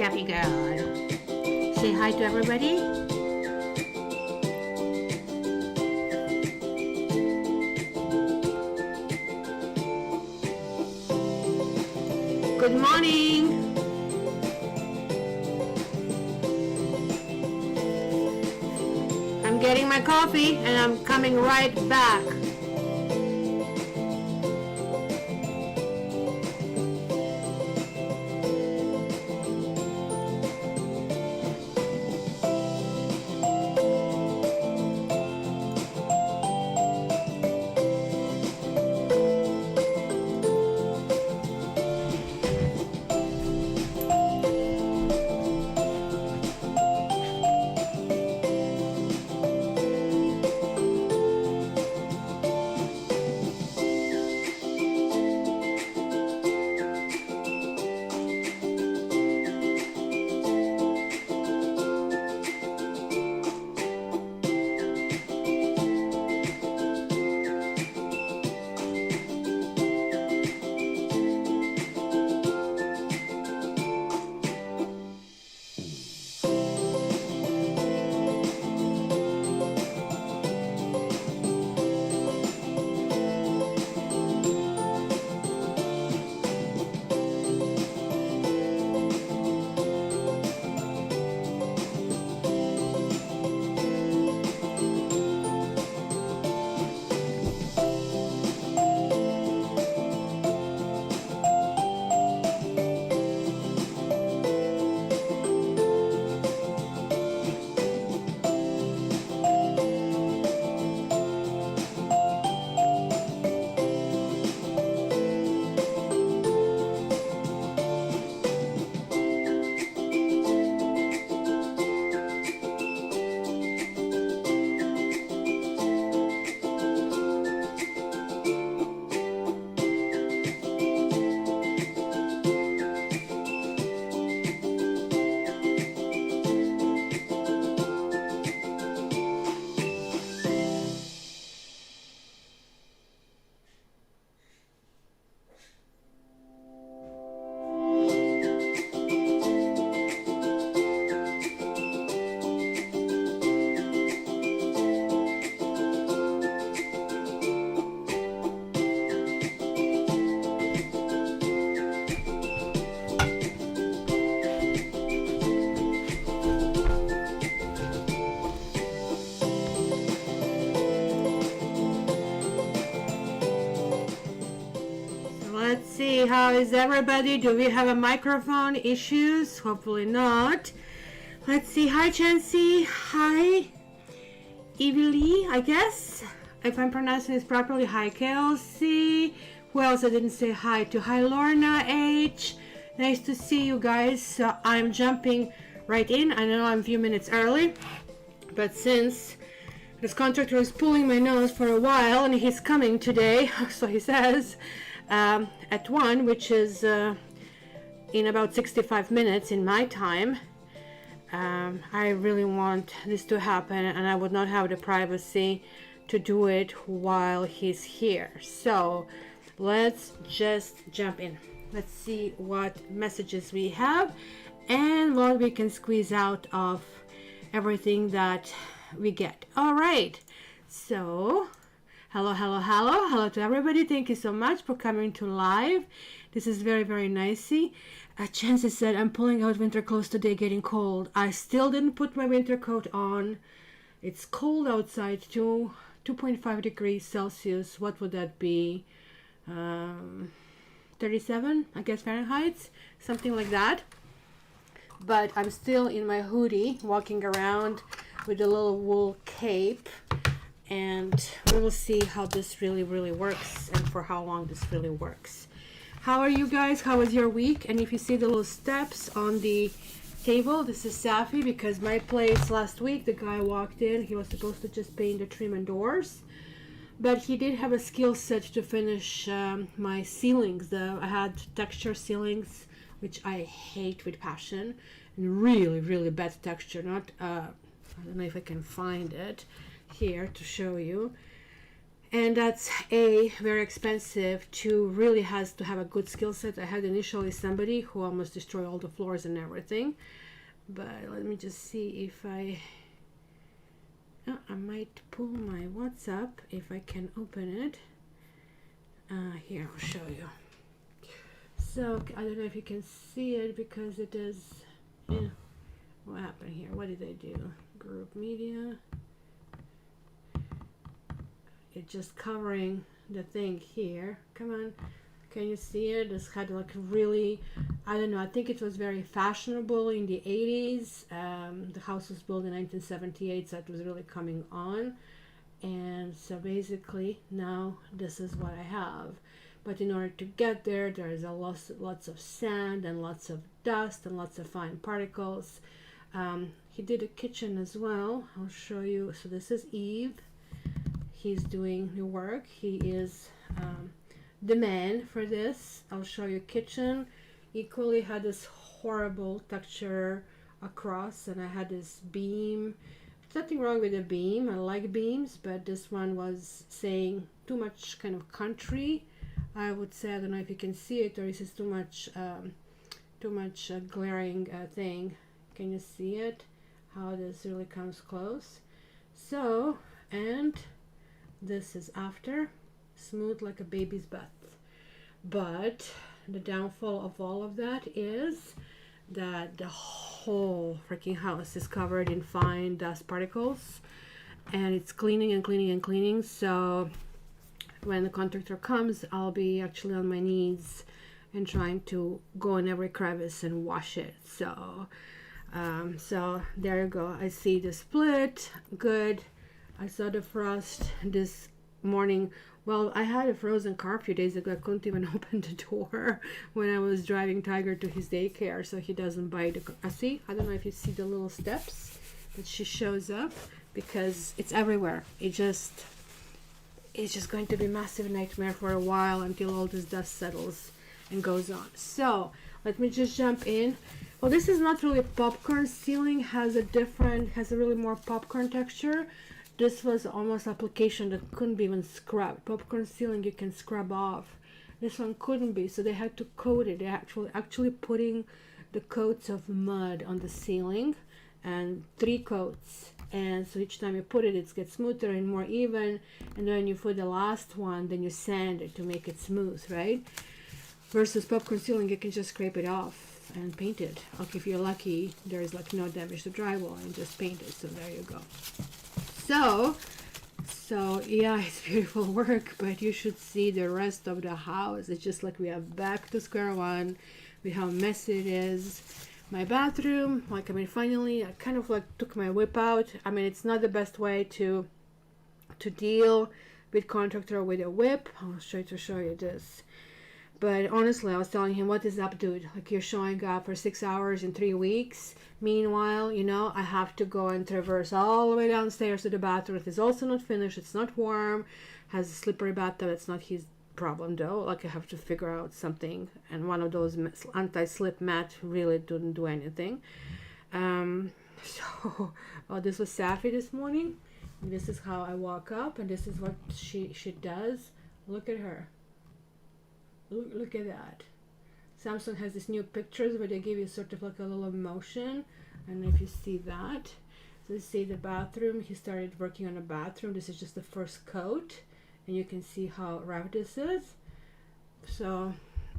Sappy girl. Say hi to everybody. Good morning. I'm getting my coffee and I'm coming right back. Let's see, how is everybody? Do we have a microphone issues? Hopefully not. Let's see. Hi Chancy. Hi Evie, I guess, if I'm pronouncing this properly. Hi Kelsey. Who else I didn't say hi to? Hi Lorna H. Nice to see you guys. So I'm jumping right in. I know I'm a few minutes early, but since this contractor is pulling my nose for a while and he's coming today, so he says, at 1, which is in about 65 minutes in my time. I really want this to happen, and I would not have the privacy to do it while he's here. So let's just jump in. Let's see what messages we have and what we can squeeze out of everything that we get. All right, so hello to everybody. Thank you so much for coming to live. This is very, very nicey. Chancy said, I'm pulling out winter clothes today, getting cold. I still didn't put my winter coat on. It's cold outside too. 2.5 degrees Celsius. What would that be? 37, I guess, Fahrenheit, something like that. But I'm still in my hoodie, walking around with a little wool cape, and we will see how this really works and for how long this really works. How are you guys? How was your week? And if you see the little steps on the table, this is Safi, because my place last week, the guy walked in, he was supposed to just paint the trim and doors, but he did have a skill set to finish my ceilings. I had texture ceilings, which I hate with passion, and really bad texture. Not I don't know if I can find it here to show you. and that's a very expensive. To really has to have a good skill set. I had initially somebody who almost destroyed all the floors and everything, but let me just see if I might pull my WhatsApp if I can open it. Here, I'll show you. So I don't know if you can see it because it is, yeah. What happened here? What did I do? Group media. It's just covering the thing here. Come on, can you see it? It's had like really, I don't know, I think it was very fashionable in the 80s. The house was built in 1978, so it was really coming on. And so basically now this is what I have. But in order to get there, there's lots of sand and lots of dust and lots of fine particles. He did a kitchen as well. I'll show you. So this is Eve. He's doing the work. He is the man for this. I'll show you kitchen. Equally had this horrible texture across, and I had this beam. There's nothing wrong with the beam. I like beams, but this one was saying too much kind of country. I would say, I don't know if you can see it, or is this too much glaring thing. Can you see it? How this really comes close. So, and this is after, smooth like a baby's butt. But the downfall of all of that is that the whole freaking house is covered in fine dust particles, and it's cleaning and cleaning and cleaning. So when the contractor comes, I'll be actually on my knees and trying to go in every crevice and wash it. So so there you go. I see the split. Good. I saw the frost this morning. Well, I had a frozen car a few days ago. I couldn't even open the door when I was driving Tiger to his daycare, so he doesn't bite. I see. I don't know if you see the little steps that she shows up, because it's everywhere. It's just going to be a massive nightmare for a while until all this dust settles and goes on. So let me just jump in. Well, this is not really popcorn ceiling. Has a really more popcorn texture. This was almost application that couldn't be even scrubbed. Popcorn ceiling you can scrub off. This one couldn't be, so they had to coat it. They actually putting the coats of mud on the ceiling, and 3 coats. And so each time you put it, it gets smoother and more even. And then you put the last one, then you sand it to make it smooth, right? Versus popcorn ceiling, you can just scrape it off and paint it. Okay, if you're lucky, there's like no damage to drywall, and just paint it. So there you go. So yeah, it's beautiful work, but you should see the rest of the house. It's just like we are back to square one with how messy it is. My bathroom, like, I mean, finally I kind of like took my whip out. I mean, it's not the best way to deal with contractor with a whip. I'll try to show you this. But honestly, I was telling him, what is up, dude? Like, you're showing up for 6 hours in 3 weeks. Meanwhile, you know, I have to go and traverse all the way downstairs to the bathroom. It is also not finished. It's not warm. Has a slippery bathtub. It's not his problem, though. Like, I have to figure out something. And one of those anti-slip mat really didn't do anything. So, oh, this was Safi this morning. And this is how I walk up. And this is what she does. Look at her. Look at that. Samsung has these new pictures where they give you sort of like a little motion. I don't know if you see that. So let's see the bathroom. He started working on a bathroom. This is just the first coat, and you can see how rough this is. So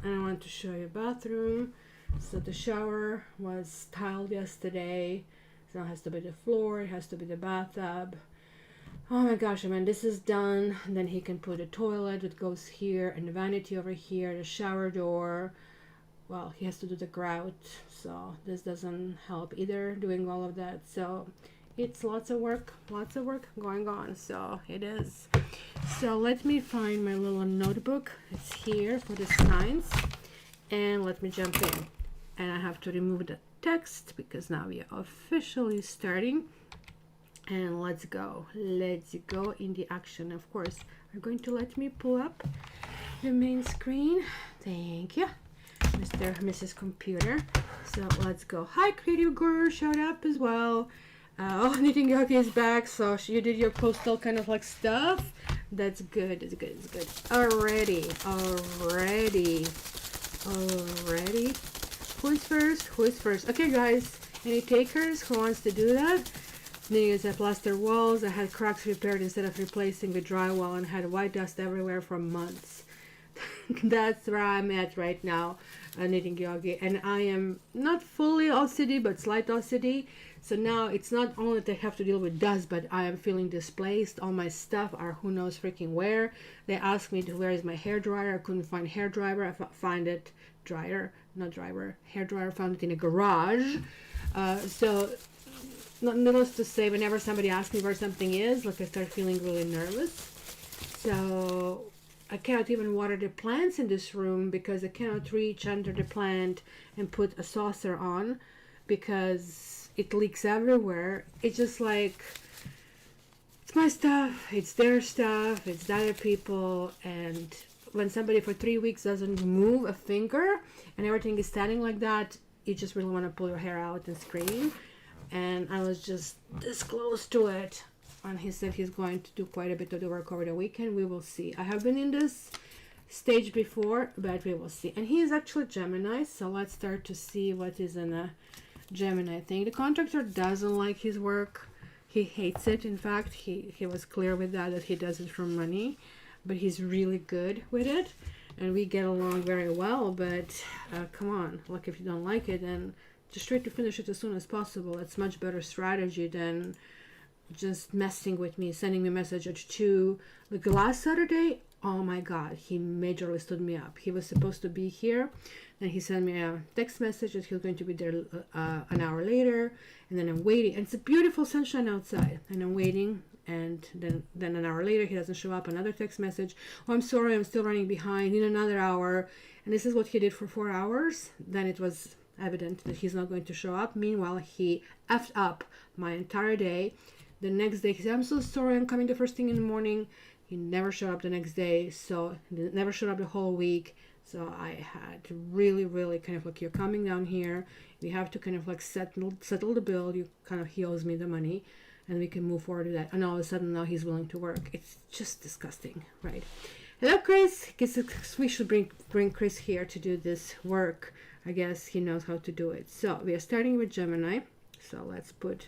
I want to show you bathroom. So the shower was tiled yesterday. So it has to be the floor. It has to be the bathtub. Oh my gosh, I mean, this is done. And then he can put a toilet that goes here, and the vanity over here, the shower door. Well, he has to do the grout, so this doesn't help either, doing all of that. So it's lots of work going on. So it is. So let me find my little notebook. It's here for the signs, and let me jump in. And I have to remove the text because now we are officially starting. And let's go in the action. Of course, are going to let me pull up the main screen. Thank you, Mrs. Computer. So let's go. Hi, Creative Guru showed up as well. Knitting Yogi is back. So you did your postal kind of like stuff. That's good. It's good. It's good. Already. Who is first? Who is first? Okay, guys. Any takers? Who wants to do that? News, I plastered walls. I had cracks repaired instead of replacing the drywall, and had white dust everywhere for months. That's where I'm at right now, knitting yogi, and I am not fully OCD, but slight OCD. So now it's not only that I have to deal with dust, but I am feeling displaced. All my stuff are who knows freaking where. They asked me to where is my hair dryer. I couldn't find hair dryer. I find it dryer, not driver, hair dryer. Found it in a garage. So not needless to say, whenever somebody asks me where something is, like, I start feeling really nervous. So I cannot even water the plants in this room because I cannot reach under the plant and put a saucer on because it leaks everywhere. It's just like, it's my stuff, it's their stuff, it's the other people, and when somebody for 3 weeks doesn't move a finger and everything is standing like that, you just really want to pull your hair out and scream. And I was just this close to it. And he said he's going to do quite a bit of the work over the weekend. We will see. I have been in this stage before, but we will see. And he is actually Gemini, so let's start to see what is in a Gemini thing. The contractor doesn't like his work. He hates it. In fact, he was clear with that he does it for money, but he's really good with it. And we get along very well, but come on, like, if you don't like it, then just try to finish it as soon as possible. It's much better strategy than just messing with me, sending me a message at 2. Like last Saturday, oh my god, he majorly stood me up. He was supposed to be here, then he sent me a text message that he was going to be there an hour later, and then I'm waiting, and it's a beautiful sunshine outside, and I'm waiting, and then an hour later he doesn't show up. Another text message, oh, I'm sorry, I'm still running behind, in another hour. And this is what he did for 4 hours. Then it was evident that he's not going to show up. Meanwhile, he effed up my entire day. The next day he said, I'm so sorry, I'm coming the first thing in the morning. He never showed up the next day, so he never showed up the whole week. So I had to really kind of like, you're coming down here, we have to kind of like settle the bill. You kind of, he owes me the money, and we can move forward with that. And all of a sudden now he's willing to work. It's just disgusting, right? Hello, Chris. Guess we should bring Chris here to do this work. I guess he knows how to do it. So we are starting with Gemini. So let's put,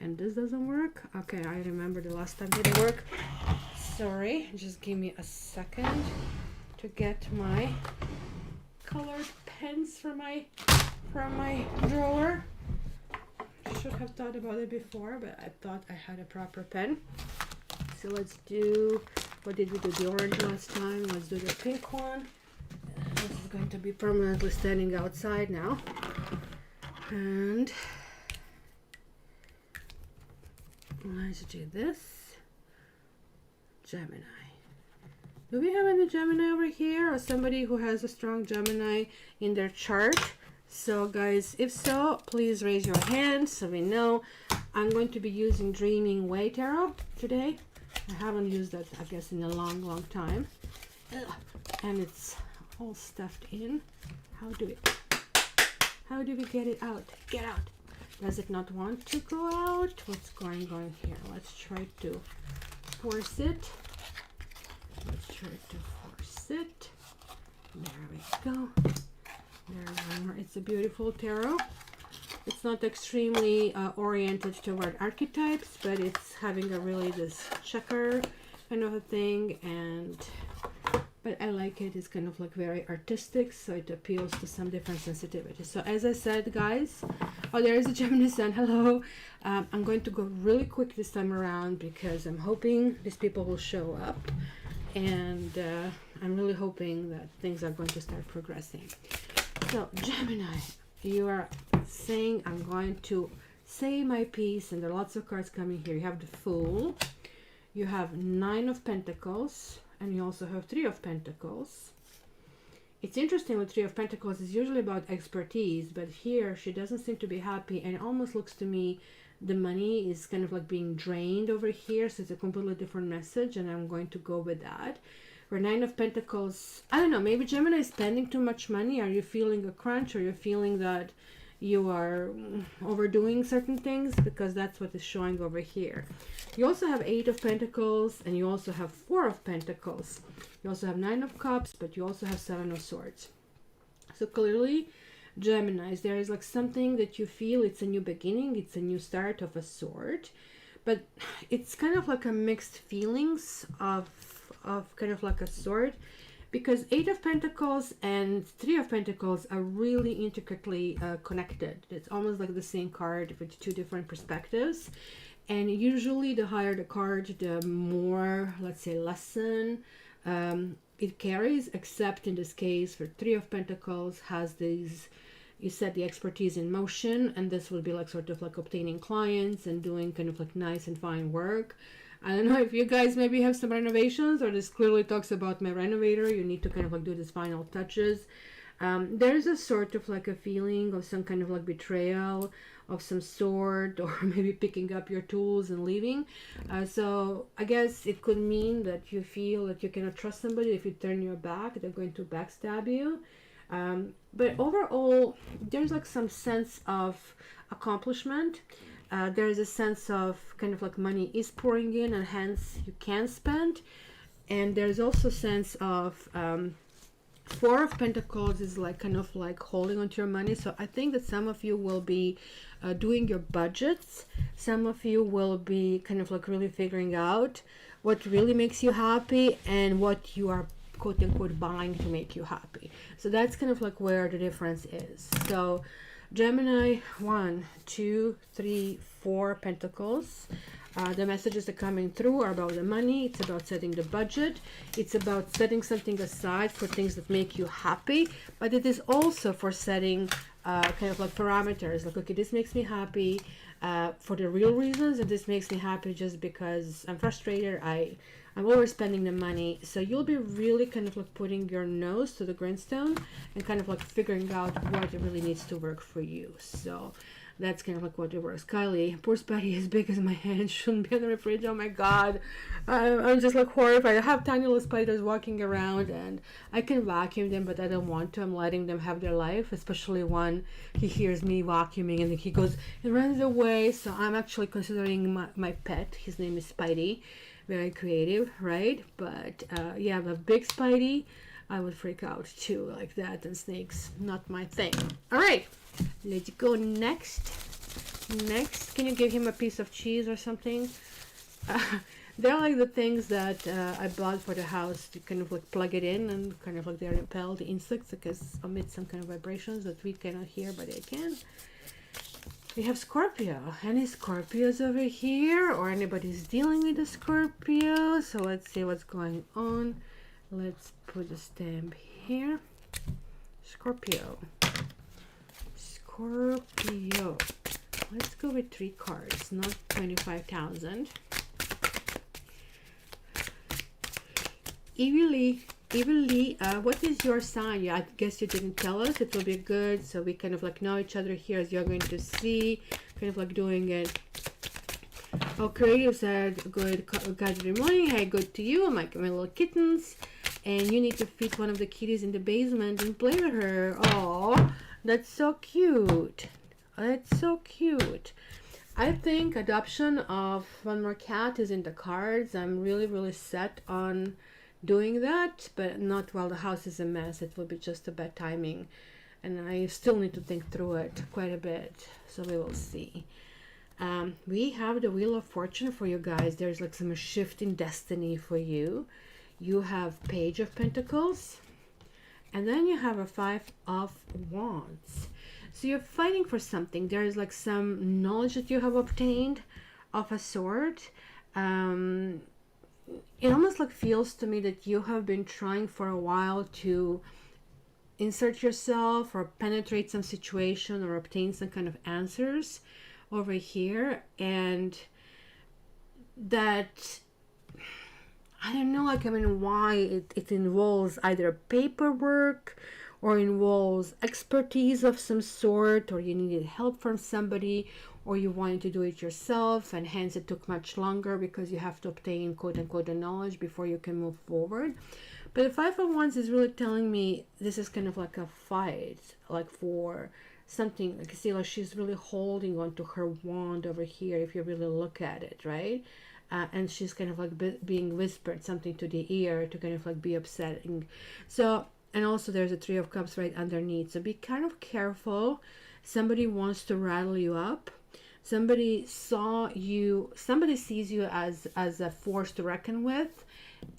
and this doesn't work. Okay, I remember the last time it didn't work. Sorry, just give me a second to get my colored pens from my drawer. Should have thought about it before, but I thought I had a proper pen. So let's do, what did we do? The orange last time. Let's do the pink one. This is going to be permanently standing outside now. And let's do this. Gemini. Do we have any Gemini over here, or somebody who has a strong Gemini in their chart? So guys, if so, please raise your hand so we know. I'm going to be using Dreaming Way Tarot today. I haven't used that, I guess, in a long time. And it's all stuffed in. How do we get it out? Get out. Does it not want to go out? What's going on here? Let's try to force it. Let's try to force it. There we go. There's one more. It's a beautiful tarot. It's not extremely oriented toward archetypes, but it's having a really this checker kind of a thing, and but I like it. It's kind of like very artistic, so it appeals to some different sensitivities. So as I said, guys, oh, there is a Gemini Sun. Hello. I'm going to go really quick this time around because I'm hoping these people will show up, and I'm really hoping that things are going to start progressing. So Gemini, you are saying, I'm going to say my piece, and there are lots of cards coming here. You have the Fool, you have 9 of Pentacles, and you also have 3 of Pentacles. It's interesting with 3 of Pentacles, it's usually about expertise, but here she doesn't seem to be happy, and it almost looks to me the money is kind of like being drained over here, so it's a completely different message, and I'm going to go with that. For 9 of Pentacles, I don't know, maybe Gemini is spending too much money. Are you feeling a crunch? Or you're feeling that you are overdoing certain things, because that's what is showing over here. You also have 8 of Pentacles, and you also have 4 of Pentacles. You also have 9 of Cups, but you also have 7 of Swords. So clearly, Geminis, there is like something that you feel it's a new beginning, it's a new start of a sort, but it's kind of like a mixed feelings of kind of like a sort, because 8 of Pentacles and 3 of Pentacles are really intricately connected. It's almost like the same card with 2 different perspectives. And usually the higher the card, the more, let's say, lesson it carries, except in this case for 3 of Pentacles has these, you set the expertise in motion, and this will be like sort of like obtaining clients and doing kind of like nice and fine work. I don't know if you guys maybe have some renovations, or this clearly talks about my renovator. You need to kind of like do these final touches. There's a sort of like a feeling of some kind of like betrayal of some sort, or maybe picking up your tools and leaving. So I guess it could mean that you feel that you cannot trust somebody. If you turn your back, they're going to backstab you. But overall, there's like some sense of accomplishment. There's a sense of kind of like money is pouring in, and hence you can spend. And there's also sense of 4 of Pentacles is like kind of like holding onto your money. So I think that some of you will be doing your budgets. Some of you will be kind of like really figuring out what really makes you happy and what you are quote unquote buying to make you happy. So that's kind of like where the difference is. So Gemini, 1, 2, 3, 4 Pentacles. The messages that are coming through are about the money. It's about setting the budget. It's about setting something aside for things that make you happy. But it is also for setting kind of like parameters. Like, okay, this makes me happy for the real reasons, and this makes me happy just because I'm frustrated. I'm overspending the money. So you'll be really kind of like putting your nose to the grindstone and kind of like figuring out what really needs to work for you. So that's kind of like what it works. Kylie, poor Spidey as big as my hand, shouldn't be on the fridge. Oh my god. I'm just like horrified. I have tiny little spiders walking around, and I can vacuum them, but I don't want to. I'm letting them have their life, especially when he hears me vacuuming and he goes and runs away. So I'm actually considering my pet. His name is Spidey. Very creative, right? But yeah, a big Spidey, I would freak out too, like that. And snakes, not my thing. All right, let's go next. Next, can you give him a piece of cheese or something? They're like the things that I bought for the house to kind of like plug it in, and kind of like they repel the insects because emit some kind of vibrations that we cannot hear, but they can. We have Scorpio. Any Scorpios over here, or anybody's dealing with a Scorpio? So let's see what's going on. Let's put a stamp here. Scorpio. Scorpio. Let's go with 3 cards, not 25,000. Evilly, what is your sign? Yeah, I guess you didn't tell us. It will be good, so we kind of like know each other here, as you're going to see, kind of like doing it. Oh, creative said, good morning. Hey, good to you. My little kittens, and you need to feed one of the kitties in the basement and play with her. Oh, that's so cute. That's so cute. I think adoption of one more cat is in the cards. I'm really set on doing that, but not while the house is a mess. It will be just a bad timing, and I still need to think through it quite a bit, so we will see. We have the Wheel of Fortune for you guys. There's like some shift in destiny for you. You have Page of Pentacles, and then you have a 5 of Wands. So you're fighting for something. There is like some knowledge that you have obtained of a sort. It almost like feels to me that you have been trying for a while to insert yourself or penetrate some situation or obtain some kind of answers over here, and that, I don't know, like, I mean, why it involves either paperwork or involves expertise of some sort, or you needed help from somebody, or you wanted to do it yourself, and hence it took much longer because you have to obtain quote unquote the knowledge before you can move forward. But the 5 of Wands is really telling me this is kind of like a fight, like for something, like, see, like she's really holding on to her wand over here, if you really look at it, right? And she's kind of like being whispered something to the ear to kind of like be upsetting. So, and also there's a Three of Cups right underneath. So be kind of careful. Somebody wants to rattle you up. Somebody sees you as a force to reckon with.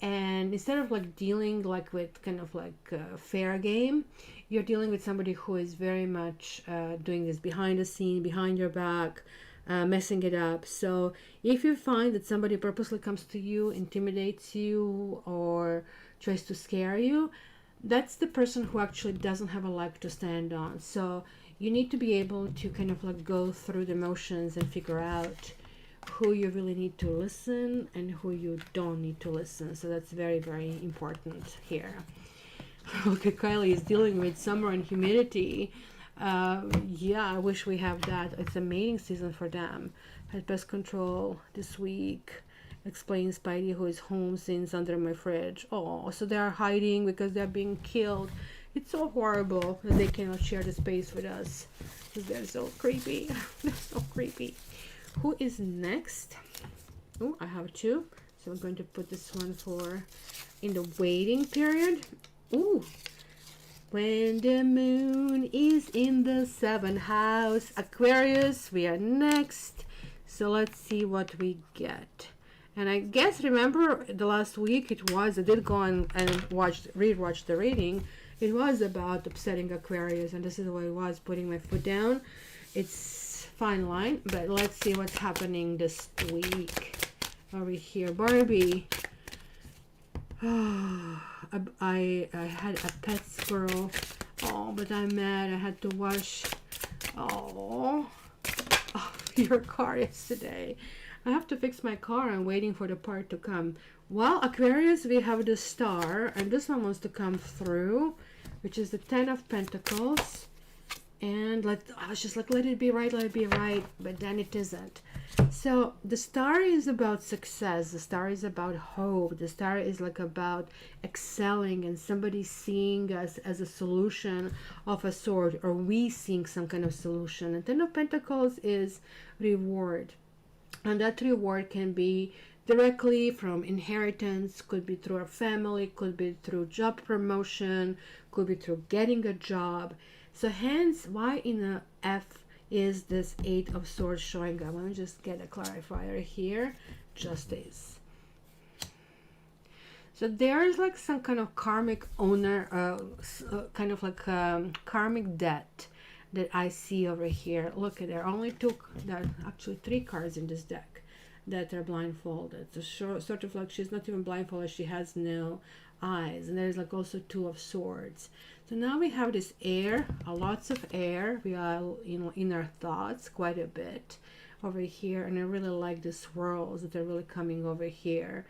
And instead of like dealing like with kind of like a fair game, you're dealing with somebody who is very much doing this behind the scene, behind your back, messing it up. So if you find that somebody purposely comes to you, intimidates you, or tries to scare you, that's the person who actually doesn't have a leg to stand on. So you need to be able to kind of like go through the motions and figure out who you really need to listen and who you don't need to listen. So that's very, very important here. Look at Kylie is dealing with summer and humidity. Yeah, I wish we have that. It's a mating season for them. Had pest control this week. Explain Spidey who is home since under my fridge. Oh, so they are hiding because they're being killed. It's so horrible that they cannot share the space with us because they're so creepy. They're so creepy. Who is next? Oh, I have two. So I'm going to put this one for in the waiting period. Ooh. When the moon is in the 7th house, Aquarius, we are next. So let's see what we get. And I guess, remember the last week I did go on and rewatch the reading. It was about upsetting Aquarius, and this is what it was, putting my foot down. It's fine line, but let's see what's happening this week. Over here, Barbie. Oh, I had a pet squirrel. Oh, but I'm mad. I had to wash. Oh, your car yesterday. I have to fix my car. I'm waiting for the part to come. Well, Aquarius, we have the Star, and this one wants to come through, which is the 10 of Pentacles. And I was just like, let it be right, but then it isn't. So the Star is about success. The Star is about hope. The Star is like about excelling and somebody seeing us as a solution of a sort, or we seeing some kind of solution. And 10 of Pentacles is reward. And that reward can be directly from inheritance, could be through our family, could be through job promotion, could be through getting a job. So hence, why in a F is this 8 of Swords showing up? Let me just get a clarifier here. Justice. So there's like some kind of karmic owner, kind of like karmic debt that I see over here. Look, there are only there are actually 3 cards in this deck that are blindfolded. So sort of like she's not even blindfolded, she has no eyes. And there's like also 2 of Swords. So now we have this air, lots of air. We are, in our thoughts quite a bit over here. And I really like the swirls that are really coming over here.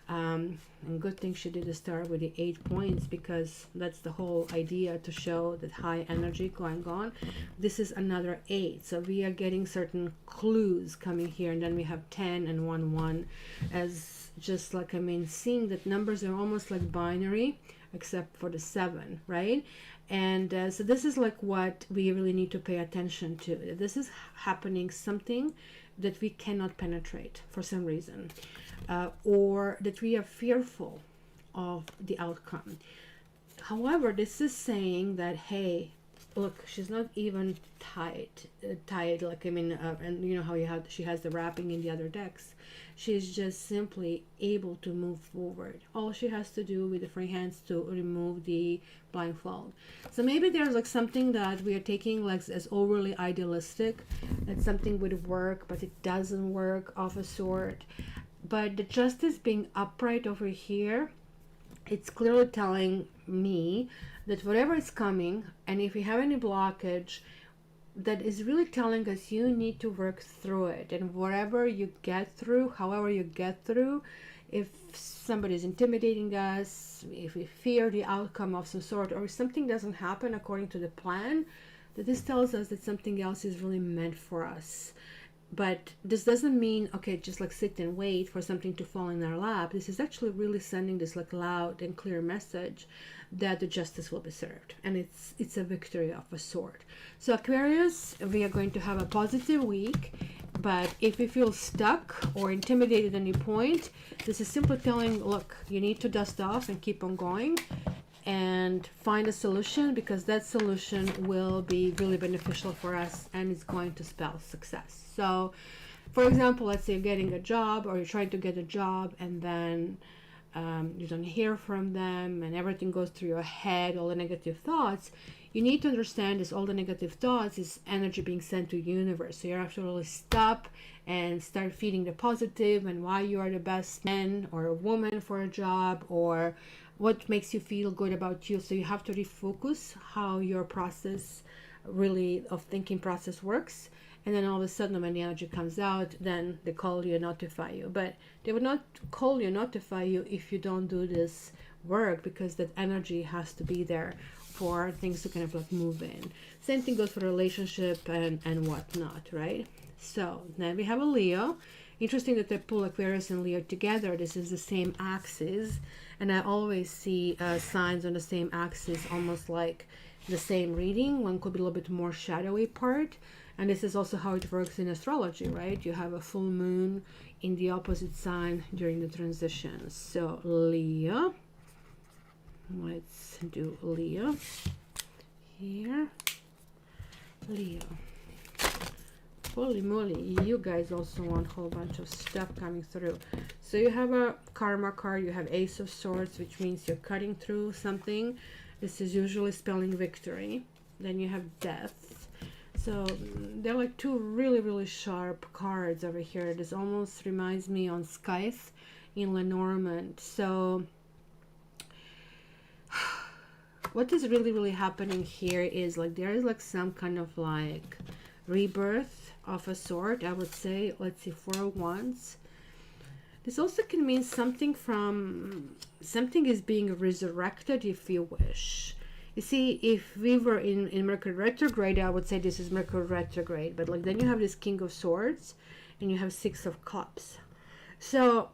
And good thing she did start with the 8 points, because that's the whole idea, to show that high energy going on. This is another 8. So we are getting certain clues coming here. And then we have 10 and 1, 1 as just like, seeing that numbers are almost like binary, except for the 7, right? And so this is like what we really need to pay attention to. This is happening, something that we cannot penetrate for some reason, or that we are fearful of the outcome. However, this is saying that, hey, look, she's not even tied like, and you know how she has the wrapping in the other decks. She's just simply able to move forward. All she has to do with the free hands to remove the blindfold. So maybe there's like something that we are taking like as overly idealistic, that something would work but it doesn't work, of a sort. But the Justice being upright over here, it's clearly telling me that whatever is coming, and if we have any blockage, that is really telling us you need to work through it. And whatever you get through, however you get through, if somebody is intimidating us, if we fear the outcome of some sort, or if something doesn't happen according to the plan, that this tells us that something else is really meant for us. But this doesn't mean, okay, just like sit and wait for something to fall in our lap. This is actually really sending this like loud and clear message that the justice will be served, and it's a victory of a sort. So Aquarius, we are going to have a positive week, but if you feel stuck or intimidated at any point, this is simply telling, look, you need to dust off and keep on going and find a solution, because that solution will be really beneficial for us and it's going to spell success. So for example, let's say you're getting a job, or you're trying to get a job, and then you don't hear from them and everything goes through your head, all the negative thoughts. You need to understand this, all the negative thoughts is energy being sent to the universe. So you have to really stop and start feeding the positive, and why you are the best man or a woman for a job, or what makes you feel good about you. So you have to refocus how your process really of thinking process works. And then all of a sudden when the energy comes out, then they call you and notify you. But they would not call you and notify you if you don't do this work, because that energy has to be there for things to kind of like move in. Same thing goes for relationship and whatnot, right? So then we have a Leo. Interesting that they pull Aquarius and Leo together. This is the same axis, and I always see signs on the same axis, almost like the same reading. One could be a little bit more shadowy part. And this is also how it works in astrology, right? You have a full moon in the opposite sign during the transitions. So Leo, let's do Leo here. Leo. Holy moly, you guys also want a whole bunch of stuff coming through. So you have a karma card, you have Ace of Swords, which means you're cutting through something. This is usually spelling victory. Then you have Death. So they're like two really sharp cards over here. This almost reminds me on Scythe in Lenormand. So what is really happening here is like there is like some kind of like rebirth of a sort, I would say. Let's see, 4 of Wands. This also can mean something is being resurrected, if you wish. You see, if we were in Mercury retrograde, I would say this is Mercury retrograde. But like then you have this King of Swords and you have 6 of Cups. So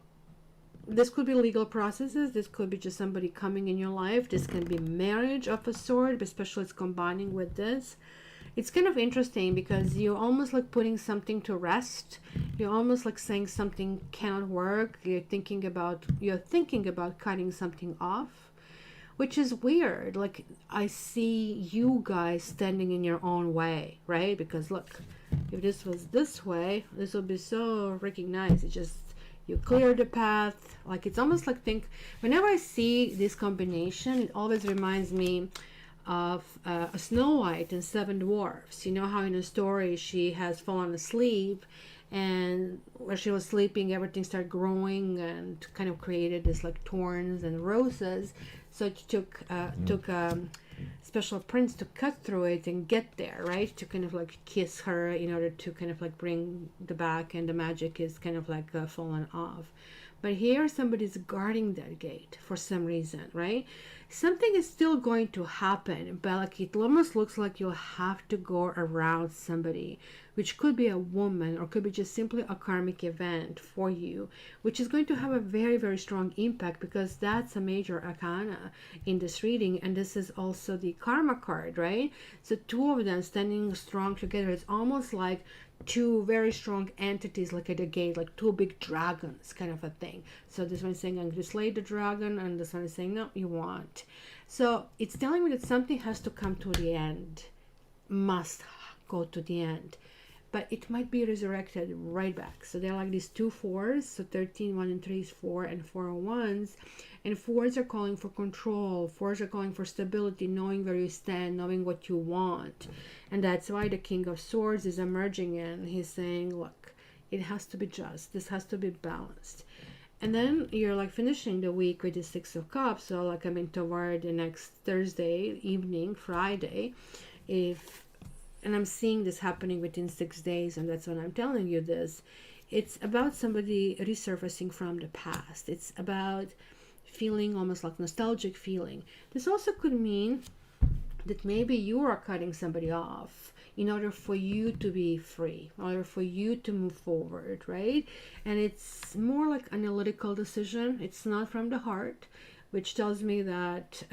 this could be legal processes. This could be just somebody coming in your life. This can be marriage of a sort, but especially it's combining with this. It's kind of interesting because you're almost like putting something to rest. You're almost like saying something cannot work. You're thinking about cutting something off, which is weird. Like I see you guys standing in your own way, right? Because look, if this was this way, this would be so freaking nice. It just, you clear the path. Like it's almost like, whenever I see this combination, it always reminds me of a Snow White and 7 Dwarfs. You know how in a story she has fallen asleep, and where she was sleeping everything started growing and kind of created this like thorns and roses. So it took special prince to cut through it and get there, right? To kind of like kiss her in order to kind of like bring the back, and the magic is kind of like fallen off. But here somebody's guarding that gate for some reason, right? Something is still going to happen, but like it almost looks like you'll have to go around somebody, which could be a woman or could be just simply a karmic event for you, which is going to have a very strong impact, because that's a major arcana in this reading. And this is also the karma card, right? So 2 of them standing strong together. It's almost like 2 very strong entities, like at the gate, like 2 big dragons kind of a thing. So this one is saying, I'm going to slay the dragon, and this one is saying, no, you won't. So it's telling me that something has to come to the end, must go to the end, but it might be resurrected right back. So they're like these 2 4s. So 13, 1 and 3 is 4, and 4 of Wands. And 4s are calling for control. 4s are calling for stability, knowing where you stand, knowing what you want. And that's why the King of Swords is emerging in. He's saying, look, it has to be just. This has to be balanced. And then you're like finishing the week with the 6 of Cups. So like I mean toward the next Thursday evening, Friday, and I'm seeing this happening within 6 days, and that's when I'm telling you this. It's about somebody resurfacing from the past. It's about feeling almost like nostalgic feeling. This also could mean that maybe you are cutting somebody off in order for you to be free, in order for you to move forward, right? And it's more like analytical decision. It's not from the heart, which tells me that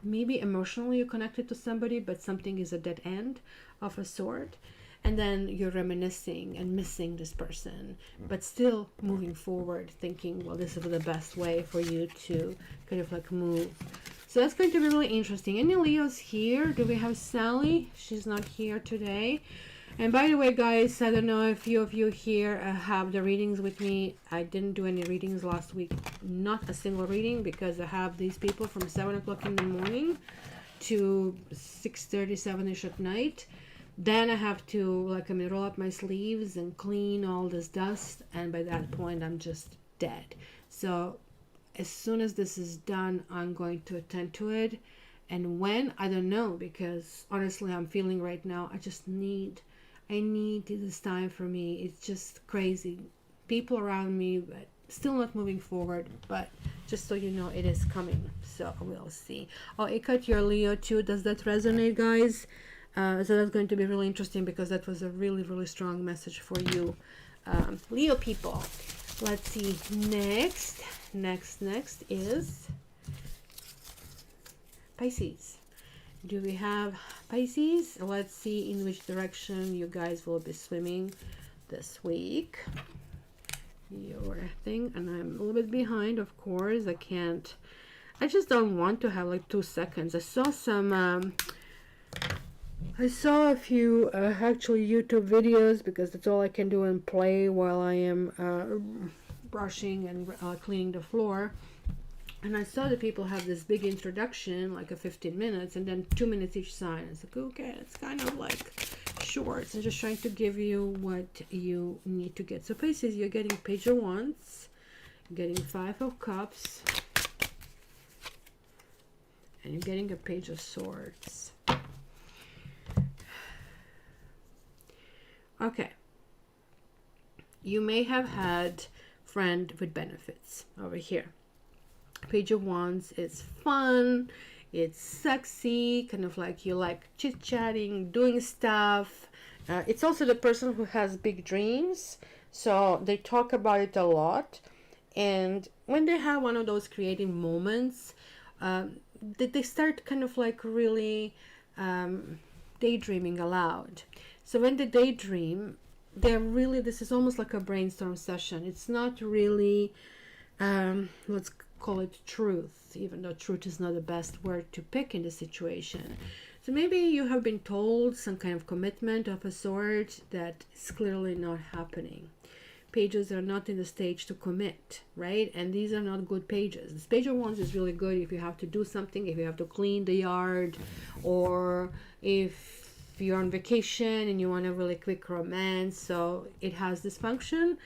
maybe emotionally you're connected to somebody, but something is a dead end of a sort. And then you're reminiscing and missing this person, but still moving forward, thinking, well, this is the best way for you to kind of like move. So that's going to be really interesting. Any Leos here? Do we have Sally? She's not here today. And by the way, guys, I don't know if few of you here have the readings with me. I didn't do any readings last week. Not a single reading, because I have these people from 7 o'clock in the morning to 6:30, 7-ish at night. Then I have to, like, roll up my sleeves and clean all this dust. And by that point, I'm just dead. So as soon as this is done, I'm going to attend to it. And when, I don't know, because honestly, I'm feeling right now, I need this time for me. It's just crazy. People around me, but still not moving forward. But just so you know, it is coming. So we'll see. Oh, Ikat, you're Leo too. Does that resonate, guys? So that's going to be really interesting, because that was a really, really strong message for you, Leo people. Let's see. Next is Pisces. Do we have Pisces? Let's see in which direction you guys will be swimming this week. Your thing, and I'm a little bit behind, of course. I just don't want to have like 2 seconds. I saw a few actually YouTube videos, because that's all I can do and play while I am brushing and cleaning the floor. And I saw that people have this big introduction, like a 15 minutes, and then 2 minutes each side. It's like, okay, it's kind of like short. I'm just trying to give you what you need to get. So Pisces, you're getting Page of Wands, you're getting 5 of Cups, and you're getting a Page of Swords. Okay. You may have had friend with benefits over here. Page of Wands is fun, it's sexy, kind of like you like chit-chatting, doing stuff. It's also the person who has big dreams, so they talk about it a lot. And when they have one of those creative moments, they start kind of like really daydreaming aloud. So when they daydream, this is almost like a brainstorm session. It's not really, let's call it truth, even though truth is not the best word to pick in this situation. So maybe you have been told some kind of commitment of a sort that is clearly not happening. Pages are not in the stage to commit, right? And these are not good pages. This Page of Wands is really good if you have to do something, if you have to clean the yard, or if you're on vacation and you want a really quick romance. So it has this function.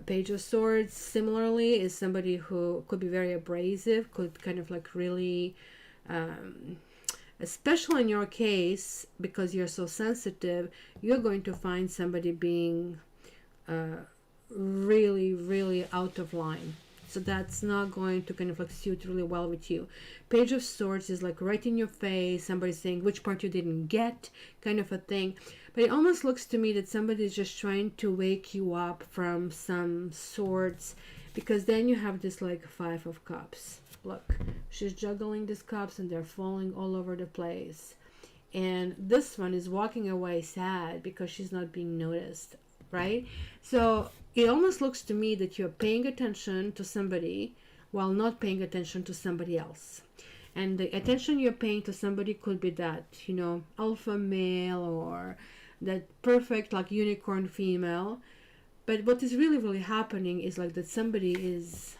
Page of Swords similarly is somebody who could be very abrasive, could kind of like really especially in your case, because you're so sensitive, you're going to find somebody being really, really out of line. So that's not going to kind of like suit really well with you. Page of Swords is like right in your face, somebody saying which part you didn't get, kind of a thing. But it almost looks to me that somebody is just trying to wake you up from some sorts, because then you have this like 5 of Cups. Look, she's juggling these cups and they're falling all over the place. And this one is walking away sad because she's not being noticed, right? So it almost looks to me that you're paying attention to somebody while not paying attention to somebody else. And the attention you're paying to somebody could be that, you know, alpha male or that perfect like unicorn female. But what is really, really happening is like that somebody is,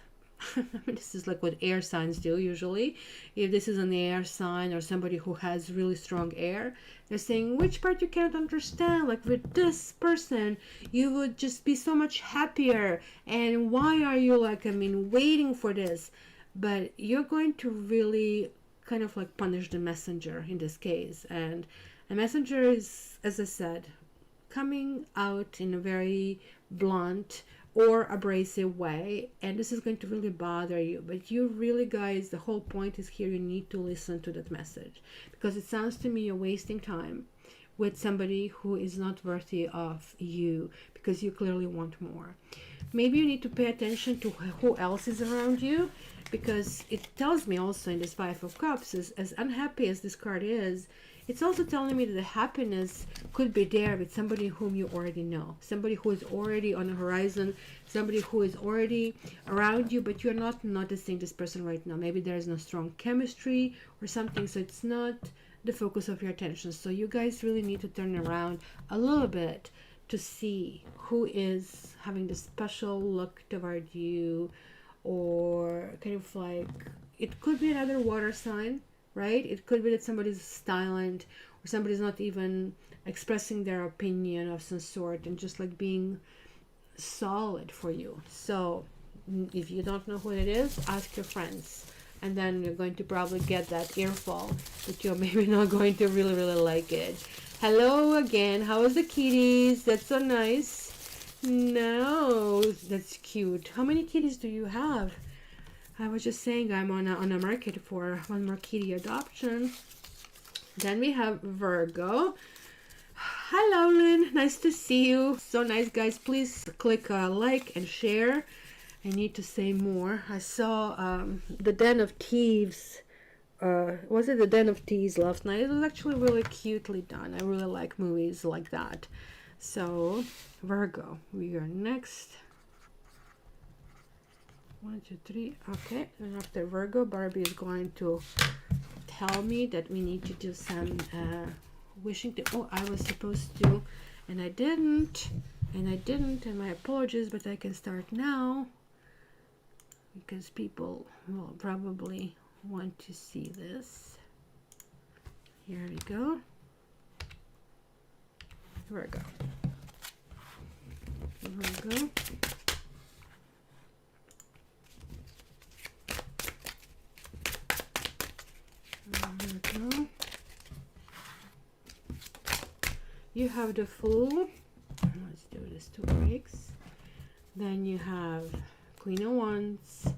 I mean, this is like what air signs do usually. If this is an air sign or somebody who has really strong air, they're saying which part you can't understand. Like with this person, you would just be so much happier. And why are you like, I mean, waiting for this? But you're going to really kind of like punish the messenger in this case. And a messenger is, as I said, coming out in a very blunt or abrasive way, and this is going to really bother you. But you really, guys, the whole point is here, you need to listen to that message, because it sounds to me you're wasting time with somebody who is not worthy of you, because you clearly want more. Maybe you need to pay attention to who else is around you, because it tells me also in this Five of Cups, as unhappy as this card is, it's also telling me that the happiness could be there with somebody whom you already know, somebody who is already on the horizon, somebody who is already around you, but you're not noticing this person right now. Maybe there is no strong chemistry or something, so it's not the focus of your attention. So you guys really need to turn around a little bit to see who is having this special look toward you, or kind of like, it could be another water sign, right? It could be that somebody's silent, or somebody's not even expressing their opinion of some sort, and just like being solid for you. So if you don't know who it is, ask your friends, and then you're going to probably get that earful that you're maybe not going to really like it. Hello again. How is the kitties? That's so nice. No, that's cute. How many kitties do you have? I was just saying I'm on a market for one more kitty adoption. Then we have Virgo. Hello, Lynn. Nice to see you. So nice, guys. Please click like and share. I need to say more. I saw The Den of Thieves. Was it The Den of Thieves last night? It was actually really cutely done. I really like movies like that. So, Virgo, we are next. 1, 2, 3. Okay, and after Virgo, Barbie is going to tell me that we need to do some wishing to. Oh, I was supposed to, and I didn't, and my apologies, but I can start now because people will probably want to see this. Here we go. Virgo. Virgo. Virgo. You have the Fool. Let's do this 2 breaks. Then you have Queen of Wands.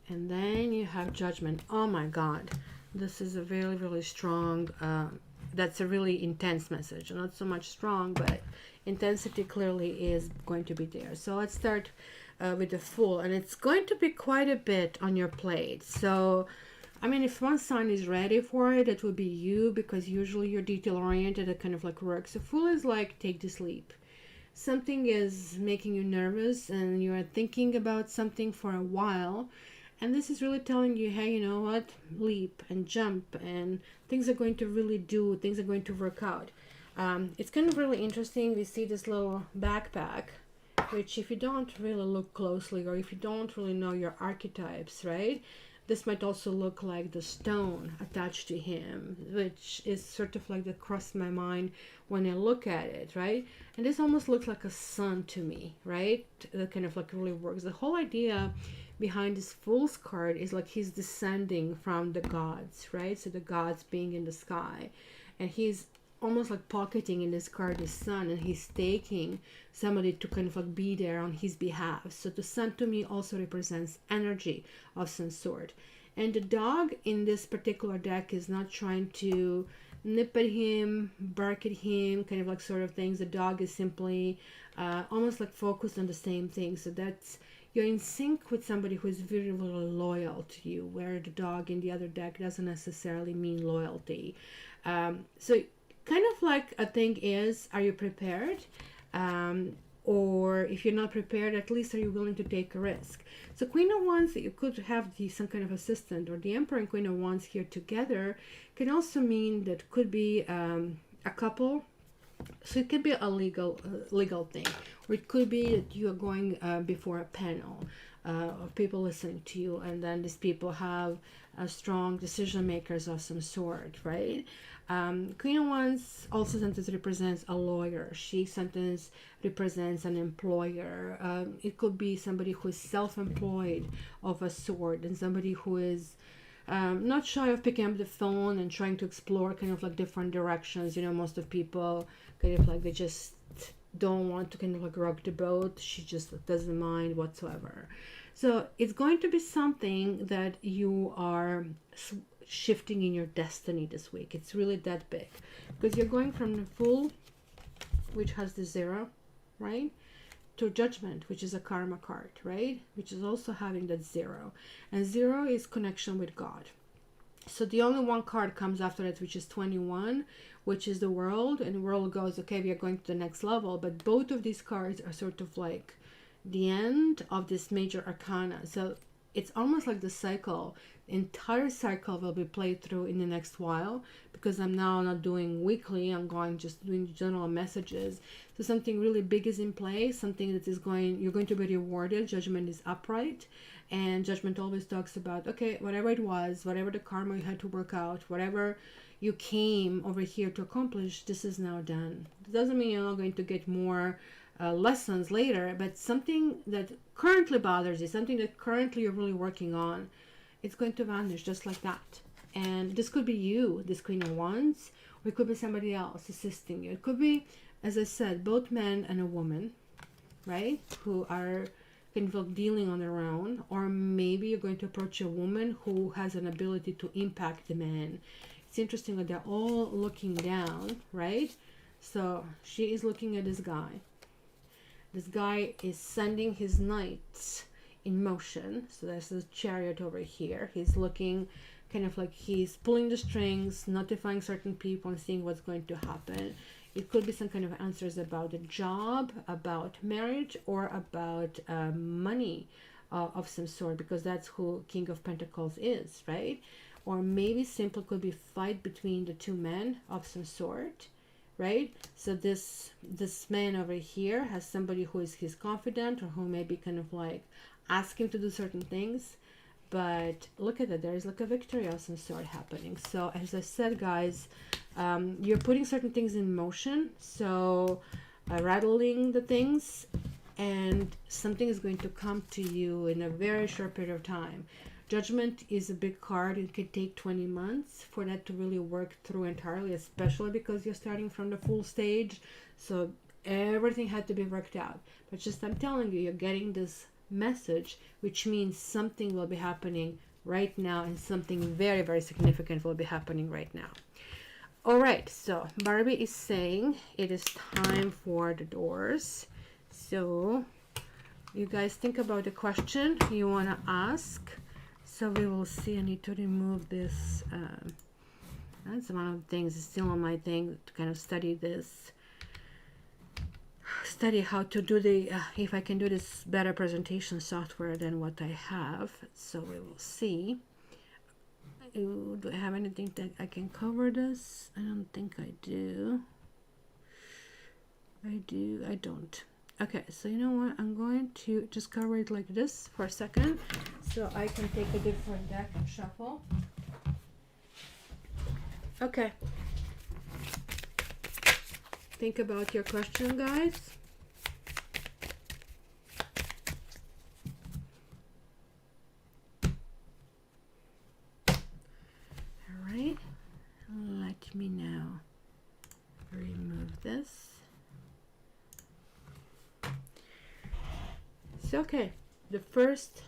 And then you have Judgment. Oh my God. This is a really strong, that's a really intense message. Not so much strong, but intensity clearly is going to be there. So let's start with the Fool. And it's going to be quite a bit on your plate. So, I mean, if one sign is ready for it, it will be you, because usually you're detail-oriented. It kind of like works. The Fool is like, take this leap. Something is making you nervous, and you are thinking about something for a while. And this is really telling you, hey, you know what? Leap and jump, and things are going to really do, things are going to work out. It's kind of really interesting. We see this little backpack, which if you don't really look closely, or if you don't really know your archetypes, right? This might also look like the stone attached to him, which is sort of like that crossed my mind when I look at it, right? And this almost looks like a sun to me, right? That kind of like really works. The whole idea behind this Fool's card is like he's descending from the gods, right? So the gods being in the sky, and he's almost like pocketing in this card the sun, and he's taking somebody to kind of like be there on his behalf. So the sun to me also represents energy of some sort. And the dog in this particular deck is not trying to nip at him, bark at him, kind of like sort of things. The dog is simply almost like focused on the same thing. So that's, you're in sync with somebody who is very, very loyal to you, where the dog in the other deck doesn't necessarily mean loyalty. So kind of like a thing is, are you prepared? Or if you're not prepared, at least are you willing to take a risk? So Queen of Wands, you could have some kind of assistant, or the Emperor and Queen of Wands here together can also mean that could be a couple. So it could be a legal thing, or it could be that you are going before a panel of people listening to you, and then these people have strong decision makers of some sort, right? Queen of Wands also sometimes represents a lawyer. She sometimes represents an employer. It could be somebody who is self-employed of a sort, and somebody who is not shy of picking up the phone and trying to explore kind of like different directions. You know, most of people kind of like, they just don't want to kind of like rock the boat. She just doesn't mind whatsoever. So it's going to be something that you are shifting in your destiny this week. It's really that big, because you're going from the Fool, which has the 0, right, to Judgment, which is a karma card, right, which is also having that 0, and 0 is connection with God. So the only one card comes after it, which is 21, which is the World, and the World goes, okay, we are going to the next level. But both of these cards are sort of like the end of this major arcana. So it's almost like the cycle, the entire cycle will be played through in the next while, because I'm now not doing weekly, I'm going just doing general messages. So something really big is in play, something that is going, you're going to be rewarded. Judgment is upright, and Judgment always talks about, okay, whatever it was, whatever the karma you had to work out, whatever you came over here to accomplish, this is now done. It doesn't mean you're not going to get more lessons later, but something that currently bothers you, something that currently you're really working on, it's going to vanish just like that. And this could be you, this Queen of Wands, or it could be somebody else assisting you. It could be, as I said, both men and a woman, right, who are kind of dealing on their own, or maybe you're going to approach a woman who has an ability to impact the man. It's interesting that they're all looking down, right? So she is looking at this guy. This guy is sending his knights in motion. So there's this Chariot over here. He's looking kind of like he's pulling the strings, notifying certain people and seeing what's going to happen. It could be some kind of answers about a job, about marriage, or about money of some sort, because that's who King of Pentacles is, right? Or maybe simply could be fight between the two men of some sort, right? So this man over here has somebody who is his confidant, or who may be kind of like ask him to do certain things. But look at that, there is like a victory of some sort happening. So as I said, guys, you're putting certain things in motion, so rattling the things, and something is going to come to you in a very short period of time. Judgment is a big card. It could take 20 months for that to really work through entirely, especially because you're starting from the Fool stage. So everything had to be worked out. But just I'm telling you, you're getting this message, which means something will be happening right now, and something very, very significant will be happening right now. All right, so Barbie is saying it is time for the doors. So you guys think about the question you want to ask. So we will see. I need to remove this. That's one of the things. It's still on my thing to kind of study this. Study how to do the, if I can do this better presentation software than what I have. So we will see. Do I have anything that I can cover this? I don't think I do. I don't. Okay, so you know what? I'm going to just cover it like this for a second, so I can take a different deck and shuffle. Okay. Think about your question, guys. All right. Let me now remove this. So, okay, the first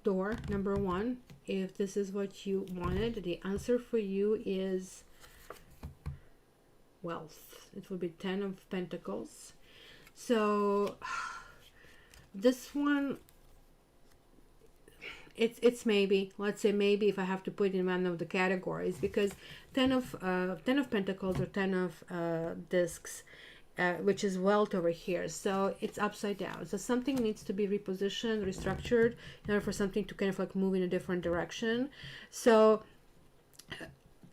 door, number 1, if this is what you wanted, the answer for you is wealth. It will be 10 of Pentacles. So this one, it's maybe, let's say maybe, if I have to put it in one of the categories, because 10 of Pentacles, or 10 of discs, which is wealth over here, so it's upside down. So something needs to be repositioned, restructured, in order for something to kind of like move in a different direction. So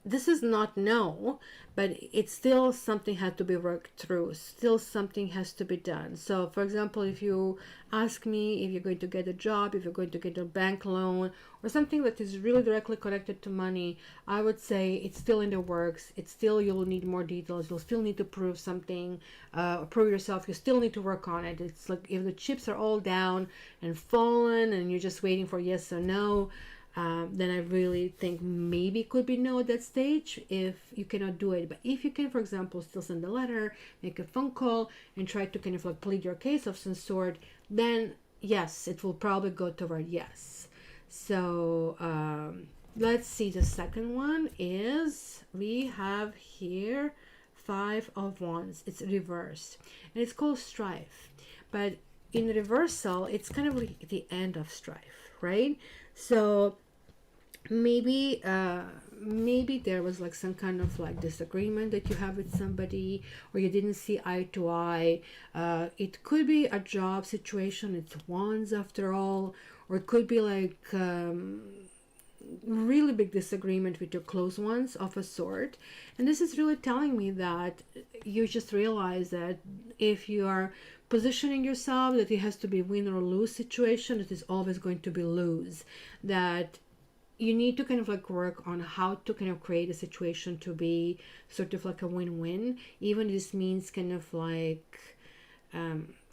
this is not no, but it's still something had to be worked through. Still something has to be done. So for example, if you ask me if you're going to get a job, if you're going to get a bank loan, or something that is really directly connected to money, I would say it's still in the works. It's still, you'll need more details. You'll still need to prove something, prove yourself. You still need to work on it. It's like if the chips are all down and fallen and you're just waiting for yes or no, then I really think maybe it could be no at that stage if you cannot do it. But if you can, for example, still send a letter, make a phone call, and try to kind of like plead your case of some sort, then yes, it will probably go toward yes. So let's see, the second one is, we have here 5 of Wands. It's reversed and it's called strife, but in reversal it's kind of like the end of strife, right? So maybe maybe there was like some kind of like disagreement that you have with somebody, or you didn't see eye to eye. It could be a job situation, it's Wands after all, or it could be like really big disagreement with your close ones of a sort. And this is really telling me that you just realize that if you are positioning yourself that it has to be win or lose situation, it is always going to be lose. That you need to kind of like work on how to kind of create a situation to be sort of like a win-win, even this means kind of like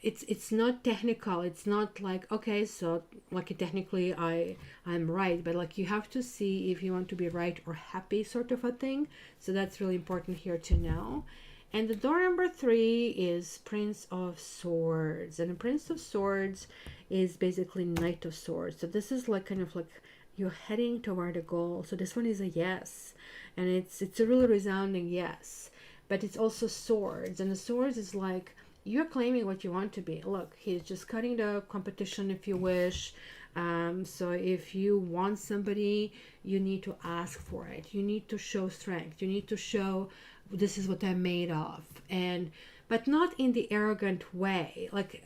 it's not technical. It's not like, okay, so like technically I'm right, but like you have to see if you want to be right or happy, sort of a thing. So that's really important here to know. And the door number 3 is Prince of Swords, and the Prince of Swords is basically Knight of Swords. So this is like kind of like you're heading toward a goal. So this one is a yes, and it's a really resounding yes. But it's also swords, and the swords is like you're claiming what you want to be. Look, he's just cutting the competition if you wish. So if you want somebody, you need to ask for it. You need to show strength. You need to show this is what I'm made of, and but not in the arrogant way. Like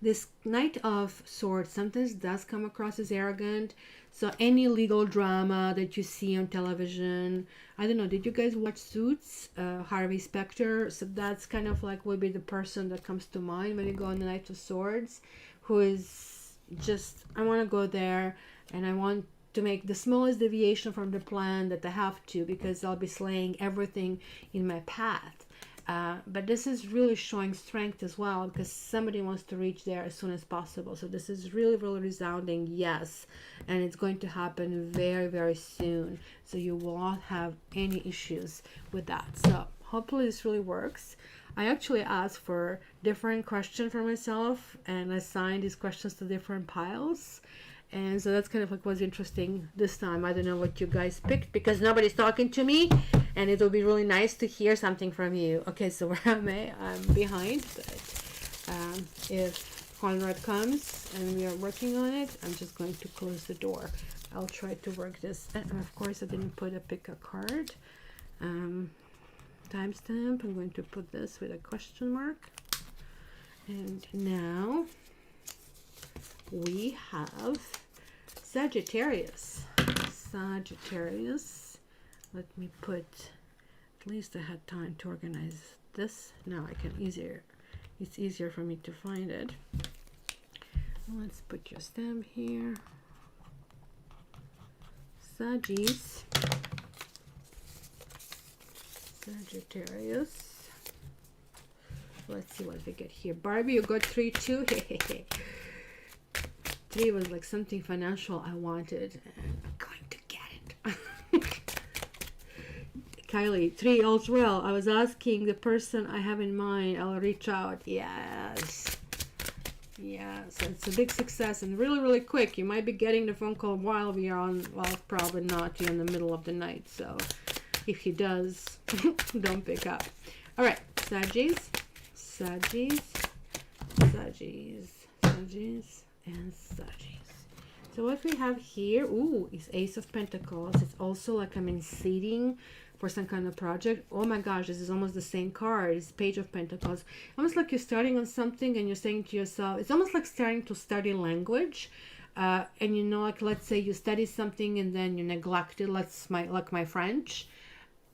this Knight of Swords sometimes does come across as arrogant. So any legal drama that you see on television, I don't know, did you guys watch Suits? Harvey Specter. So that's kind of like would be the person that comes to mind when you go on the Knight of Swords, who is just, I want to go there and I want to make the smallest deviation from the plan that I have to, because I'll be slaying everything in my path. But this is really showing strength as well, because somebody wants to reach there as soon as possible. So this is really, really resounding yes, and it's going to happen very, very soon. So you will not have any issues with that. So hopefully this really works. I actually asked for different questions for myself and assigned these questions to different piles. And so that's kind of like was interesting this time. I don't know what you guys picked because nobody's talking to me, and it will be really nice to hear something from you. Okay, so where am I? I'm behind, but if Conrad comes and we are working on it, I'm just going to close the door. I'll try to work this. And of course, I didn't put a pick a card. Timestamp. I'm going to put this with a question mark. And now we have Sagittarius. Sagittarius. Let me put, at least I had time to organize this. Now I can it's easier for me to find it. Let's put your stamp here. Sagittarius. Let's see what we get here. Barbie, you got 3 too. 3 was like something financial I wanted, and I'm going to get it. Kylie, 3 also well. I was asking the person I have in mind. I'll reach out. Yes. Yes, it's a big success and really, really quick. You might be getting the phone call while we are on, well, probably not. You're in the middle of the night, so if he does, don't pick up. All right, Saggies, and Saggies. So what we have here, ooh, is Ace of Pentacles. It's also like I'm in seeding for some kind of project. Oh my gosh, this is almost the same card. It's Page of Pentacles. Almost like you're starting on something and you're saying to yourself, it's almost like starting to study language. And you know, like let's say you study something and then you neglect it, like my French.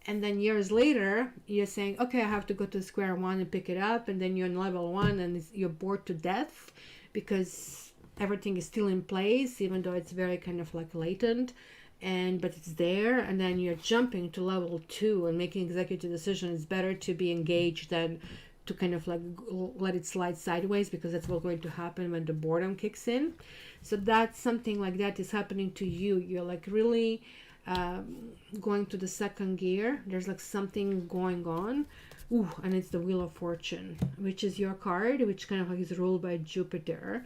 And then years later, you're saying, okay, I have to go to square one and pick it up. And then you're on level 1 and you're bored to death because everything is still in place, even though it's very kind of like latent. But it's there. And then you're jumping to level 2 and making executive decisions. It's better to be engaged than to kind of like let it slide sideways, because that's what's going to happen when the boredom kicks in. So that's something like that is happening to you. You're like really going to the second gear. There's like something going on Ooh, and it's the Wheel of Fortune, which is your card, which kind of like is ruled by Jupiter.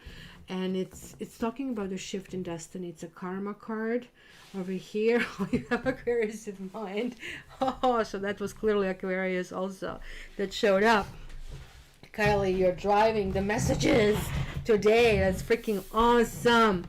And it's talking about a shift in destiny. It's a karma card over here. Oh, you have Aquarius in mind. Oh, so that was clearly Aquarius also that showed up. Kylie, you're driving the messages today. That's freaking awesome.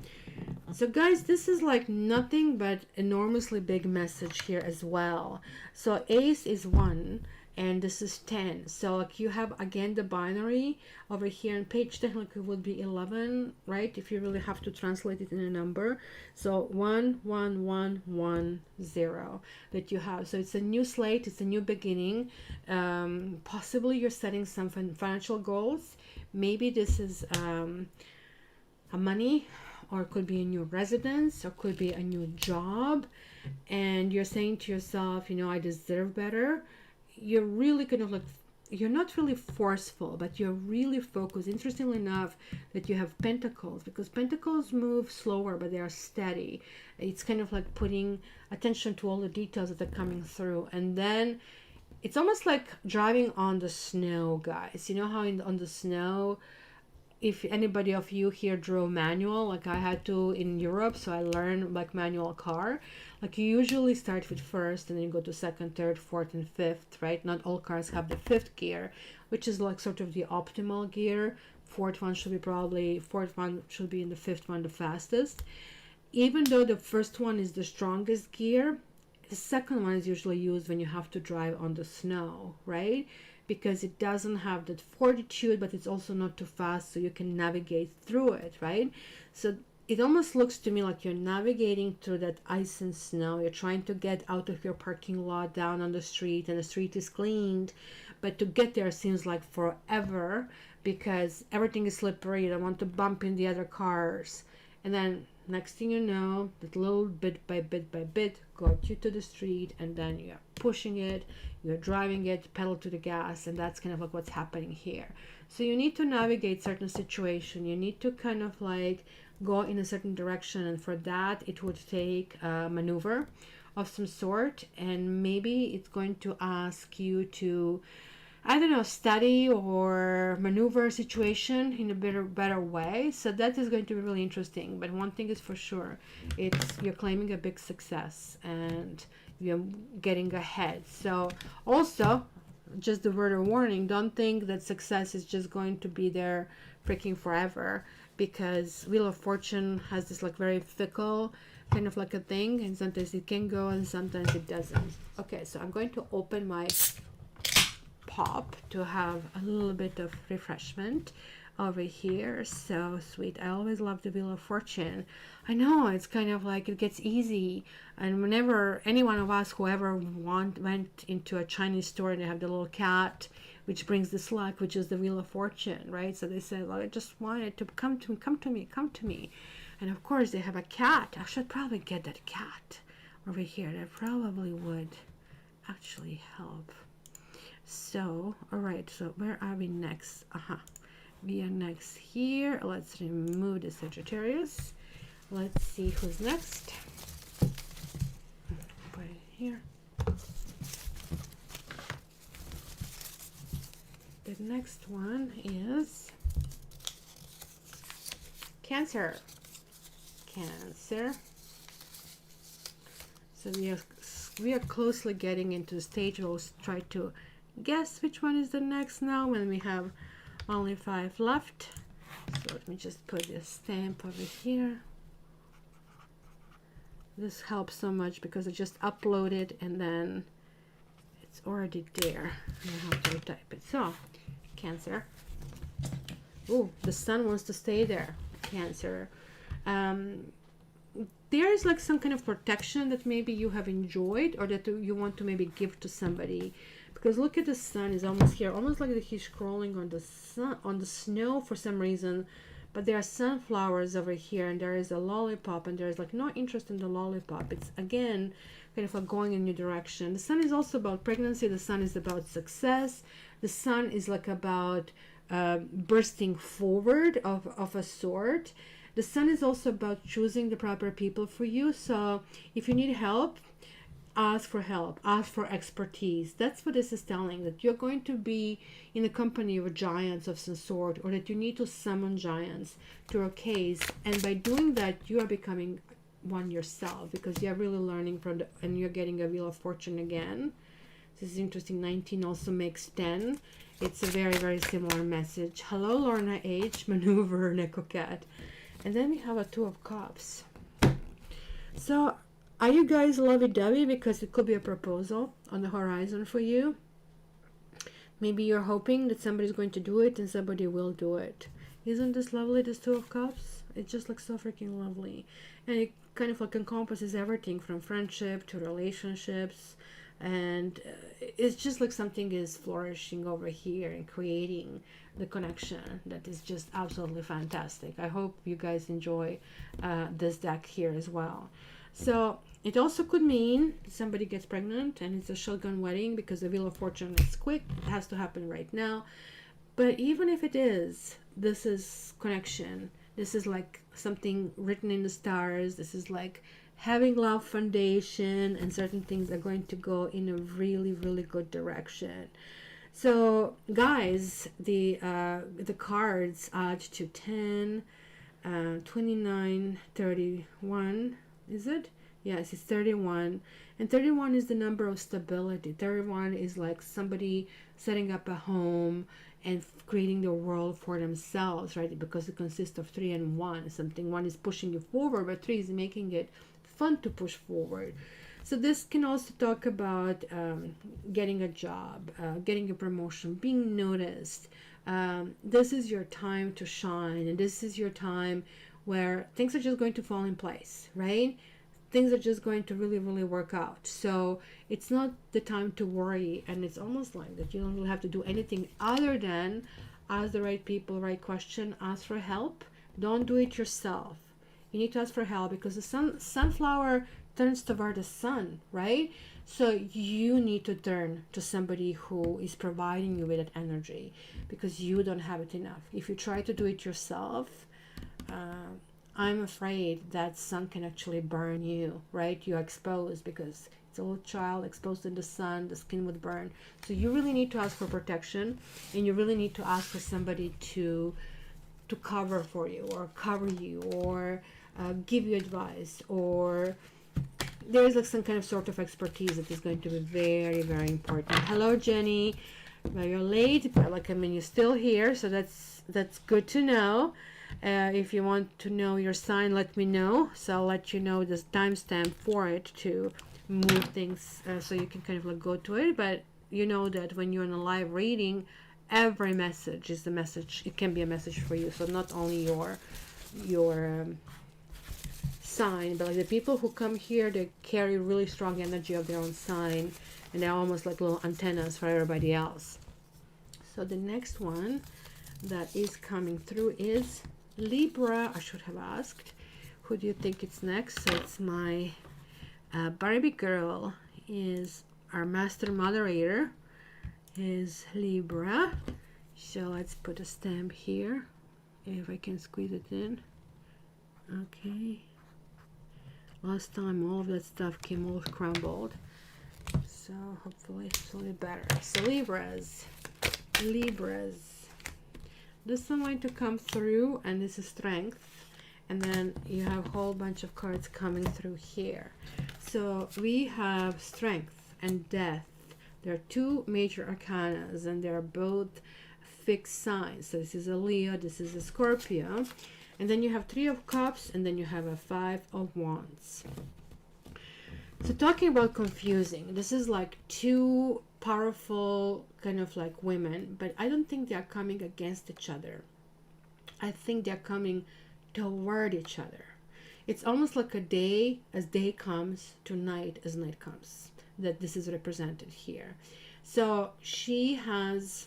So guys, this is like nothing but enormously big message here as well. So Ace is 1 and this is 10. So like you have again the binary over here, and page technically would be 11, right? If you really have to translate it in a number. So 1 1 1 1 0 that you have. So it's a new slate, it's a new beginning. Possibly you're setting some financial goals. Maybe this is a money, or it could be a new residence, or could be a new job, and you're saying to yourself, you know, I deserve better. You're really kind of like, you're not really forceful, but you're really focused. Interestingly enough, that you have Pentacles, because Pentacles move slower, but they are steady. It's kind of like putting attention to all the details that are coming through. And then it's almost like driving on the snow, guys. You know how on the snow, if anybody of you here drove manual, like I had to in Europe, so I learned like manual car. Like you usually start with first, and then you go to second, third, fourth, and fifth, right? Not all cars have the fifth gear, which is like sort of the optimal gear. Fourth one should be in the fifth one the fastest. Even though the first one is the strongest gear, the second one is usually used when you have to drive on the snow, right? Because it doesn't have that fortitude, but it's also not too fast, so you can navigate through it, right? So it almost looks to me like you're navigating through that ice and snow. You're trying to get out of your parking lot down on the street, and the street is cleaned, but to get there seems like forever because everything is slippery. You don't want to bump in the other cars. And then next thing you know, that little bit by bit by bit got you to the street, and then you're pushing it, you're driving it, pedal to the gas, and that's kind of like what's happening here. So you need to navigate certain situation. You need to kind of like go in a certain direction, and for that it would take a maneuver of some sort, and maybe it's going to ask you to, I don't know, study or maneuver a situation in a better way. So that is going to be really interesting. But one thing is for sure, it's you're claiming a big success and you're getting ahead. So also, just the word of warning, don't think that success is just going to be there freaking forever, because Wheel of Fortune has this like very fickle kind of like a thing, and sometimes it can go and sometimes it doesn't. Okay, so I'm going to open my pop to have a little bit of refreshment over here. So sweet. I always love the Wheel of Fortune. I know it's kind of like it gets easy, and whenever any one of us, whoever went into a Chinese store and they have the little cat which brings this luck, which is the Wheel of Fortune, right? So they said, well, I just wanted to come to me, and of course they have a cat. I should probably get that cat over here. That probably would actually help. So, all right, so where are we next? We are next here. Let's remove the Sagittarius. Let's see who's next. Put it here. The next one is Cancer. Cancer. So we are closely getting into the stage. We'll try to guess which one is the next now when we have only 5 left. So let me just put this stamp over here. This helps so much because I just uploaded and then it's already there. I have to retype it. So Cancer. Oh, the sun wants to stay there. Cancer. There is like some kind of protection that maybe you have enjoyed or that you want to maybe give to somebody. Because look at the sun is almost here, almost like he's crawling on the sun, on the snow for some reason. But there are sunflowers over here, and there is a lollipop, and there is like no interest in the lollipop. It's again kind of like going in a new direction. The sun is also about pregnancy. The sun is about success. The sun is like about bursting forward of a sort. The sun is also about choosing the proper people for you. So if you need help, ask for help, ask for expertise. That's what this is telling, that you're going to be in the company of giants of some sort, or that you need to summon giants to a case. And by doing that, you are becoming one yourself, because you're really learning from and you're getting a Wheel of Fortune again. This is interesting. 19 also makes 10. It's a very, very similar message. Hello, Lorna H. Maneuver, Neko Cat. And then we have a Two of Cups. So, are you guys lovey-dovey? Because it could be a proposal on the horizon for you. Maybe you're hoping that somebody's going to do it and somebody will do it. Isn't this lovely, this Two of Cups? It just looks so freaking lovely. And it kind of like encompasses everything from friendship to relationships. And it's just like something is flourishing over here and creating the connection that is just absolutely fantastic. I hope you guys enjoy this deck here as well. So it also could mean somebody gets pregnant and it's a shotgun wedding, because the Wheel of Fortune is quick. It has to happen right now. But even if it is, this is connection. This is like something written in the stars. This is like having love foundation, and certain things are going to go in a really, really good direction. So guys, the cards add to 10, 29, 31. Is it? Yes, it's 31. And 31 is the number of stability. 31 is like somebody setting up a home and creating the world for themselves, right? Because it consists of 3 and 1. Something, 1 is pushing you forward, but 3 is making it fun to push forward. So this can also talk about getting a job, getting a promotion, being noticed. This is your time to shine, and this is your time where things are just going to fall in place, right? Things are just going to really, really work out. So it's not the time to worry, and it's almost like that you don't really have to do anything other than ask the right people, right question, ask for help. Don't do it yourself. You need to ask for help, because the sunflower turns toward the sun, right? So you need to turn to somebody who is providing you with that energy, because you don't have it enough. If you try to do it yourself, I'm afraid that sun can actually burn you, right? You're exposed, because it's a little child exposed in the sun, the skin would burn. So you really need to ask for protection, and you really need to ask for somebody to cover for you, or cover you, or give you advice, or there's like some kind of sort of expertise that is going to be very, very important. Hello, Jenny. Well, you're late, but like, I mean, you're still here, so that's good to know. If you want to know your sign, let me know. So I'll let you know this timestamp for it to move things, so you can kind of like go to it. But you know that when you're in a live reading, every message is a message. It can be a message for you. So not only your sign, but like the people who come here, they carry really strong energy of their own sign, and they're almost like little antennas for everybody else. So the next one that is coming through is Libra. I should have asked, who do you think it's next? So it's my Barbie girl, is our master moderator, is Libra. So let's put a stamp here, if I can squeeze it in. Okay. Last time all of that stuff came all crumbled, so hopefully it's a little better. So Libras, this one going to come through, and this is strength, and then you have a whole bunch of cards coming through here. So we have strength and death. There are two major arcanas, and they are both fixed signs. So this is a Leo, this is a Scorpio. And then you have 3 of Cups, and then you have a 5 of Wands. So talking about confusing, this is like two powerful kind of like women, but I don't think they are coming against each other. I think they're coming toward each other. It's almost like a day as day comes to night as night comes, that this is represented here. So she has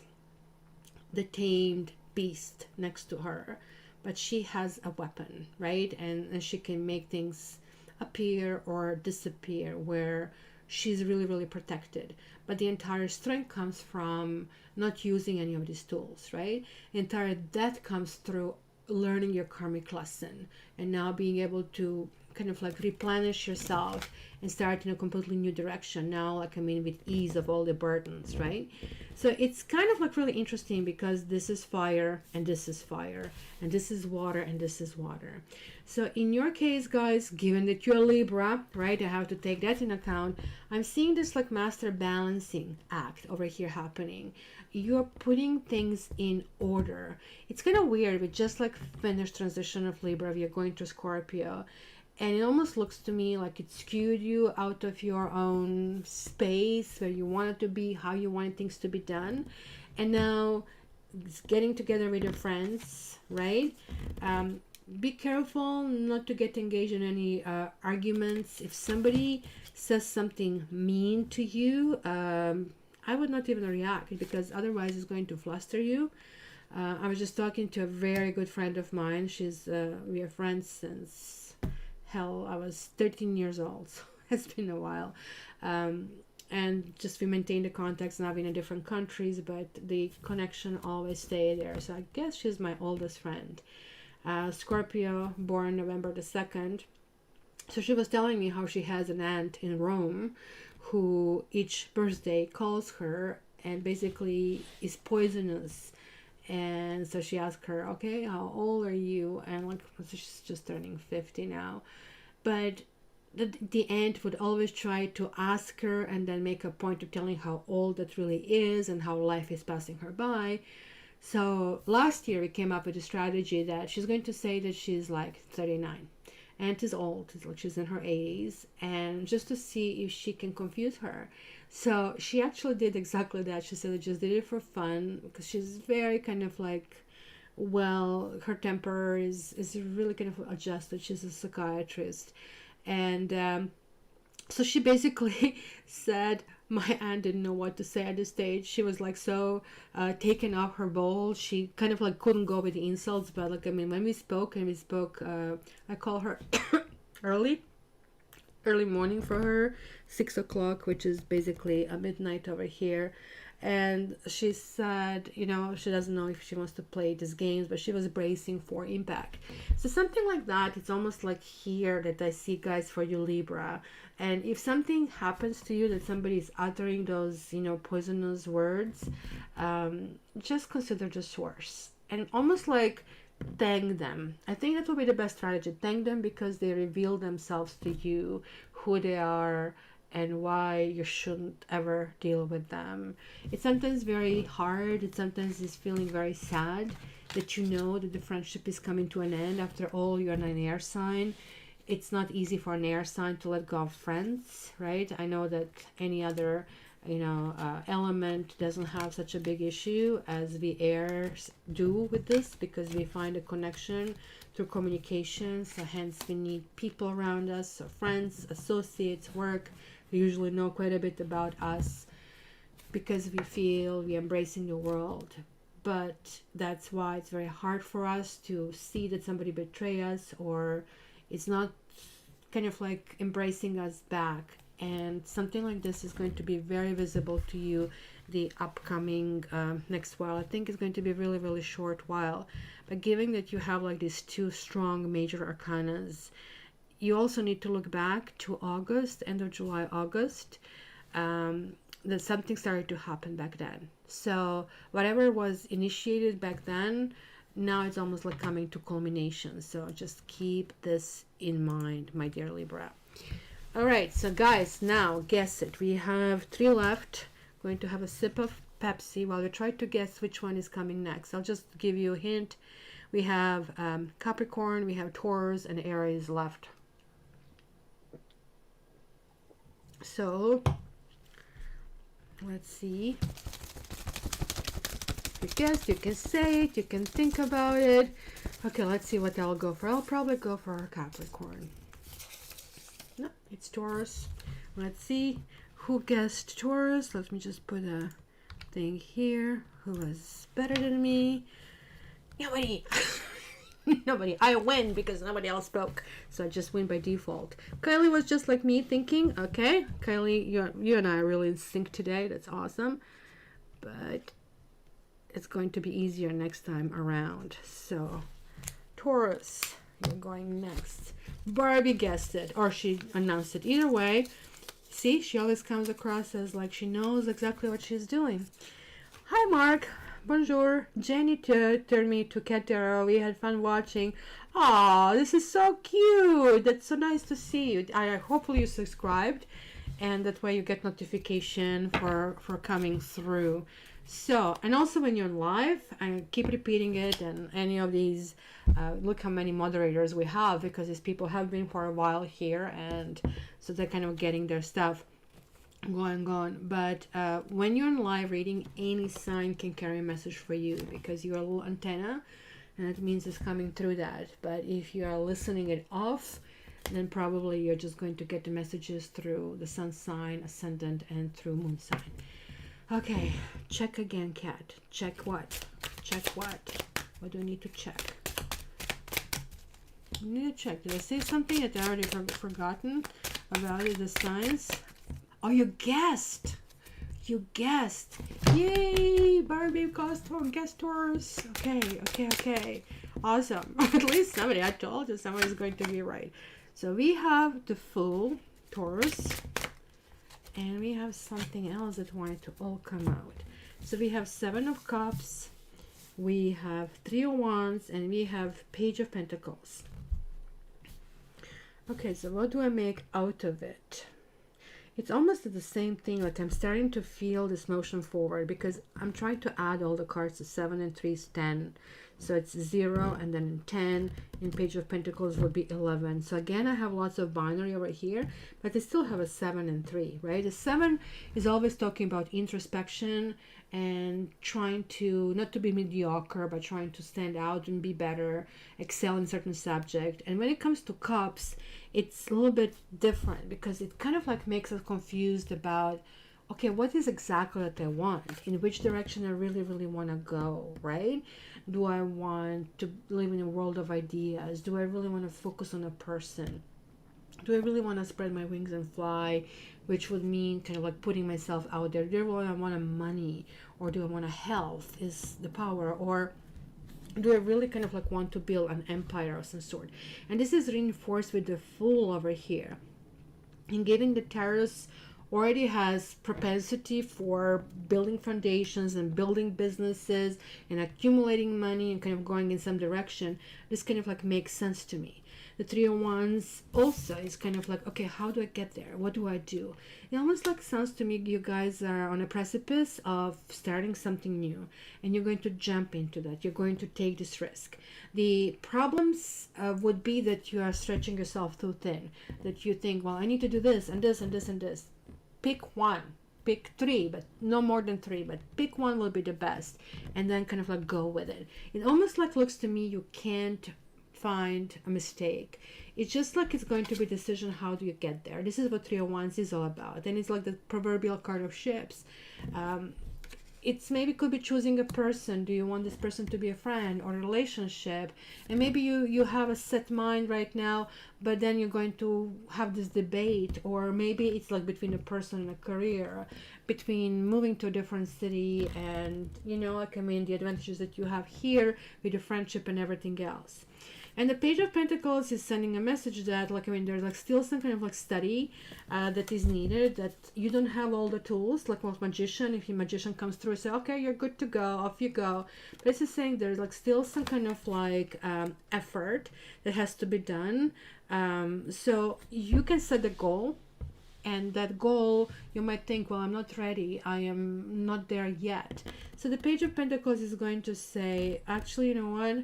the tamed beast next to her, but she has a weapon, right? And she can make things appear or disappear, where she's really, really protected. But the entire strength comes from not using any of these tools, right? The entire death comes through learning your karmic lesson, and now being able to kind of like replenish yourself and start in a completely new direction now, like I mean with ease of all the burdens, right? So it's kind of like really interesting because this is fire and this is fire and this is water and this is water. So in your case, guys, given that you're Libra, right, I have to take that in account. I'm seeing this like master balancing act over here happening. You're putting things in order. It's kind of weird. We just like finished transition of Libra. We are going to Scorpio. And it almost looks to me like it skewed you out of your own space where you wanted to be, how you wanted things to be done. And now it's getting together with your friends, right? Be careful not to get engaged in any arguments. If somebody says something mean to you, I would not even react because otherwise it's going to fluster you. I was just talking to a very good friend of mine. We are friends since hell, I was 13 years old, so it's been a while. And just we maintain the contacts now in different countries, but the connection always stay there. So I guess she's my oldest friend. Scorpio, born November the 2nd. So she was telling me how she has an aunt in Rome who each birthday calls her and basically is poisonous. And so she asked her, okay, how old are you? And like, so she's just turning 50 now. But the aunt would always try to ask her and then make a point of telling how old that really is and how life is passing her by. So last year we came up with a strategy that she's going to say that she's like 39. Aunt is old, it's like she's in her 80s, and just to see if she can confuse her. So she actually did exactly that. She said I just did it for fun because she's very kind of like, well, her temper is really kind of adjusted. She's a psychiatrist. And so she basically said my aunt didn't know what to say at this stage. She was like so taken off her ball. She kind of like couldn't go with the insults. But like, I mean, when we spoke, I call her early morning for her, 6 o'clock, which is basically a midnight over here. And she said, you know, she doesn't know if she wants to play these games, but she was bracing for impact. So something like that, it's almost like here that I see, guys, for you Libra. And if something happens to you that somebody is uttering those, you know, poisonous words, just consider the source and almost like thank them. I think that will be the best strategy. Thank them because they reveal themselves to you, who they are, and why you shouldn't ever deal with them. It's sometimes very hard. It sometimes is feeling very sad that you know that the friendship is coming to an end. After all, you're an air sign. It's not easy for an air sign to let go of friends, right? I know that any other, you know, element doesn't have such a big issue as we airs do with this, because we find a connection through communication. So hence we need people around us, so friends, associates, work. We usually know quite a bit about us because we feel we embrace in the world. But that's why it's very hard for us to see that somebody betray us, or it's not kind of like embracing us back. And something like this is going to be very visible to you the upcoming next while. I think it's going to be a really, really short while. But given that you have like these two strong major arcanas, you also need to look back to August, end of July, August. That something started to happen back then. So whatever was initiated back then, now it's almost like coming to culmination. So just keep this in mind, my dear Libra. All right, so guys, now guess it. We have 3 left. Going to have a sip of Pepsi while we try to guess which one is coming next. I'll just give you a hint. We have Capricorn, we have Taurus, and Aries left. So let's see. You guessed, you can say it, you can think about it. Okay, let's see what I'll go for. I'll probably go for Capricorn. No, it's Taurus. Let's see who guessed Taurus. Let me just put a thing here. Who was better than me? Nobody. Nobody. I win because nobody else spoke, so I just win by default. Kylie was just like me, thinking, okay, Kylie, you and I are really in sync today. That's awesome. But it's going to be easier next time around. So Taurus, you're going next. Barbie guessed it, or she announced it. Either way, see, she always comes across as like she knows exactly what she's doing. Hi, Mark. Bonjour. Jenny turned me to Cat Tarot. We had fun watching. Oh, this is so cute. That's so nice to see you. Hopefully you subscribed, and that way you get notification for coming through. So, and also when you're live, I keep repeating it, and any of these, look how many moderators we have, because these people have been for a while here, and so they're kind of getting their stuff going on. But when you're in live reading, any sign can carry a message for you, because you're a little antenna, and that means it's coming through that. But if you are listening it off, then probably you're just going to get the messages through the sun sign, ascendant, and through moon sign. Okay, check again, Cat. Check what? Check what? What do I need to check? I need to check. Did I say something that I already forgotten about it, the signs? Oh, you guessed. You guessed. Yay! Barbie guessed Taurus. Okay. Awesome. At least somebody, I told you somebody's going to be right. So we have the Fool, Taurus. And we have something else that wanted to all come out. So we have Seven of Cups, we have Three of Wands, and we have Page of Pentacles. Okay, so what do I make out of it? It's almost the same thing. Like, I'm starting to feel this motion forward, because I'm trying to add all the cards to 7 and 3 is 10. So it's 0, and then 10 in Page of Pentacles would be 11. So again, I have lots of binary over here, but I still have a 7 and 3, right? The 7 is always talking about introspection and trying to, not to be mediocre, but trying to stand out and be better, excel in certain subject. And when it comes to Cups, it's a little bit different, because it kind of like makes us confused about, okay, what is exactly that I want? In which direction I really, really want to go, right? Do I want to live in a world of ideas? Do I really want to focus on a person? Do I really want to spread my wings and fly, which would mean kind of like putting myself out there? Do I really want money, or do I want a health is the power, or do I really kind of like want to build an empire of some sort? And this is reinforced with the Fool over here. And given the Taurus already has propensity for building foundations and building businesses and accumulating money and kind of going in some direction, this kind of like makes sense to me. The Three of Wands also is kind of like, okay, how do I get there? What do I do? It almost like sounds to me you guys are on a precipice of starting something new, and you're going to jump into that. You're going to take this risk. The problems would be that you are stretching yourself too thin, that you think, well, I need to do this and this and this and this. Pick one, pick 3, but no more than 3, but pick one will be the best, and then kind of like go with it. It almost like looks to me you can't find a mistake. It's just like it's going to be a decision, how do you get there? This is what Three of Wands is all about, and it's like the proverbial card of ships. It's maybe could be choosing a person. Do you want this person to be a friend or a relationship? And maybe you have a set mind right now, but then you're going to have this debate, or maybe it's like between a person and a career, between moving to a different city, and you know, like, I mean, the advantages that you have here with the friendship and everything else. And the Page of Pentacles is sending a message that, like, I mean, there's like still some kind of like study that is needed, that you don't have all the tools, like most magician. If your magician comes through and say, okay, you're good to go, off you go. But this is saying there's like still some kind of like effort that has to be done. So you can set the goal, and that goal, you might think, well, I'm not ready, I am not there yet. So the Page of Pentacles is going to say, actually, you know what,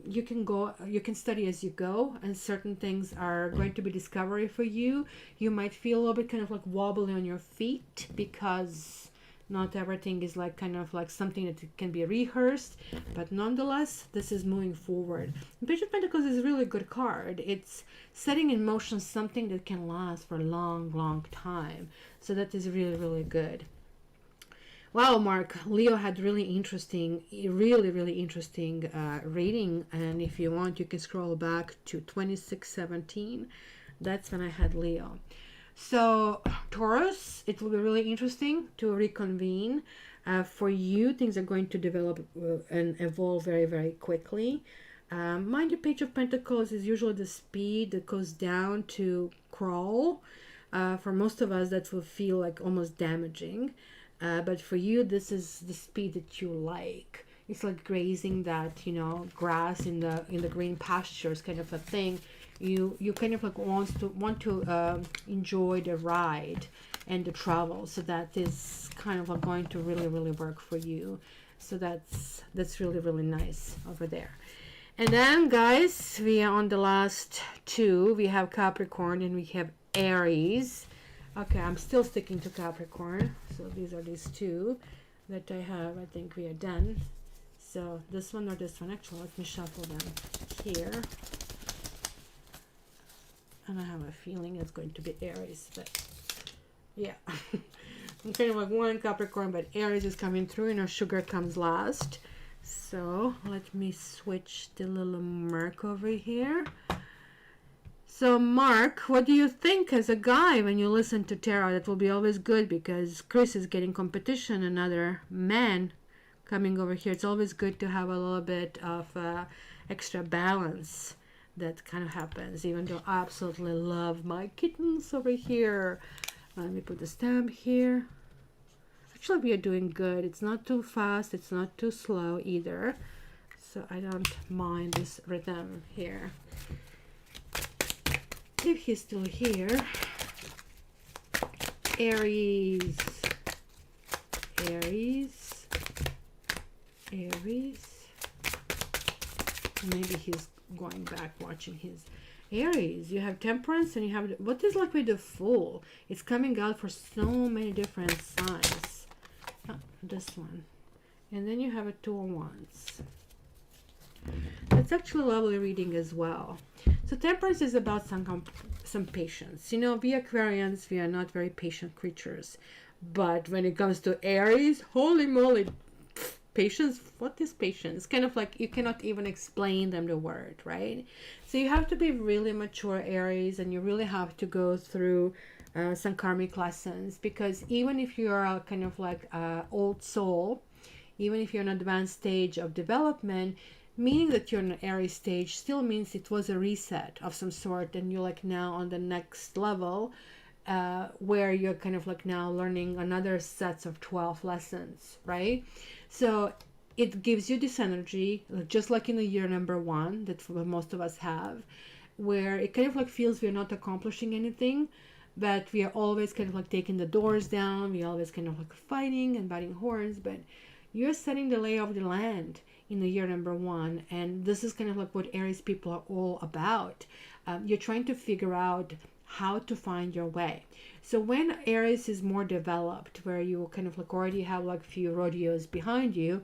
you can go, you can study as you go, and certain things are going to be discovery for you. You might feel a little bit kind of like wobbly on your feet, because not everything is like kind of like something that can be rehearsed, but nonetheless, this is moving forward. The Page of Pentacles is a really good card. It's setting in motion something that can last for a long time. So that is really, really good. Wow, Mark, Leo had really interesting reading, and if you want, you can scroll back to 2617. That's when I had Leo. So Taurus, it will be really interesting to reconvene. For you, things are going to develop and evolve very, very quickly. Mind you, Page of Pentacles is usually the speed that goes down to crawl. For most of us, that will feel like almost damaging. But for you, this is the speed that you like. It's like grazing that, you know, grass in the green pastures kind of a thing. You kind of like want to enjoy the ride and the travel. So that is kind of like going to really, really work for you. So that's really, really nice over there. And then, guys, we are on the last two. We have Capricorn and we have Aries. Okay, I'm still sticking to Capricorn. So these are these two that I have. I think we are done. So this one or this one. Actually, let me shuffle them here. And I have a feeling it's going to be Aries, but yeah. I'm kind of like one Capricorn, but Aries is coming through. You know, sugar comes last. So let me switch the little mark over here. So Mark, what do you think as a guy when you listen to tarot? That will be always good because Chris is getting competition, another man coming over here. It's always good to have a little bit of extra balance. That kind of happens, even though I absolutely love my kittens over here. Let me put the stamp here. Actually, we are doing good. It's not too fast. It's not too slow either. So I don't mind this rhythm here. If he's still here. Aries. Aries. Aries. Maybe he's going back watching his Aries. You have Temperance and you have what is like with the Fool. It's coming out for so many different signs. Oh, this one. And then you have a Two of Wands. That's actually a lovely reading as well. So Temperance is about some patience. You know, we Aquarians, we are not very patient creatures. But when it comes to Aries, holy moly, patience, what is patience? Kind of like you cannot even explain them the word, right? So you have to be really mature Aries, and you really have to go through some karmic lessons, because even if you are kind of like old soul, even if you're in an advanced stage of development, meaning that you're in an Aries stage still means it was a reset of some sort, and you're like now on the next level where you're kind of like now learning another sets of 12 lessons, right? So it gives you this energy, just like in the year number one that most of us have, where it kind of like feels we're not accomplishing anything, but we are always kind of like taking the doors down. We always kind of like fighting and biting horns, but you're setting the lay of the land in the year number one. And this is kind of like what Aries people are all about. You're trying to figure out how to find your way. So when Aries is more developed, where you kind of like already have like a few rodeos behind you,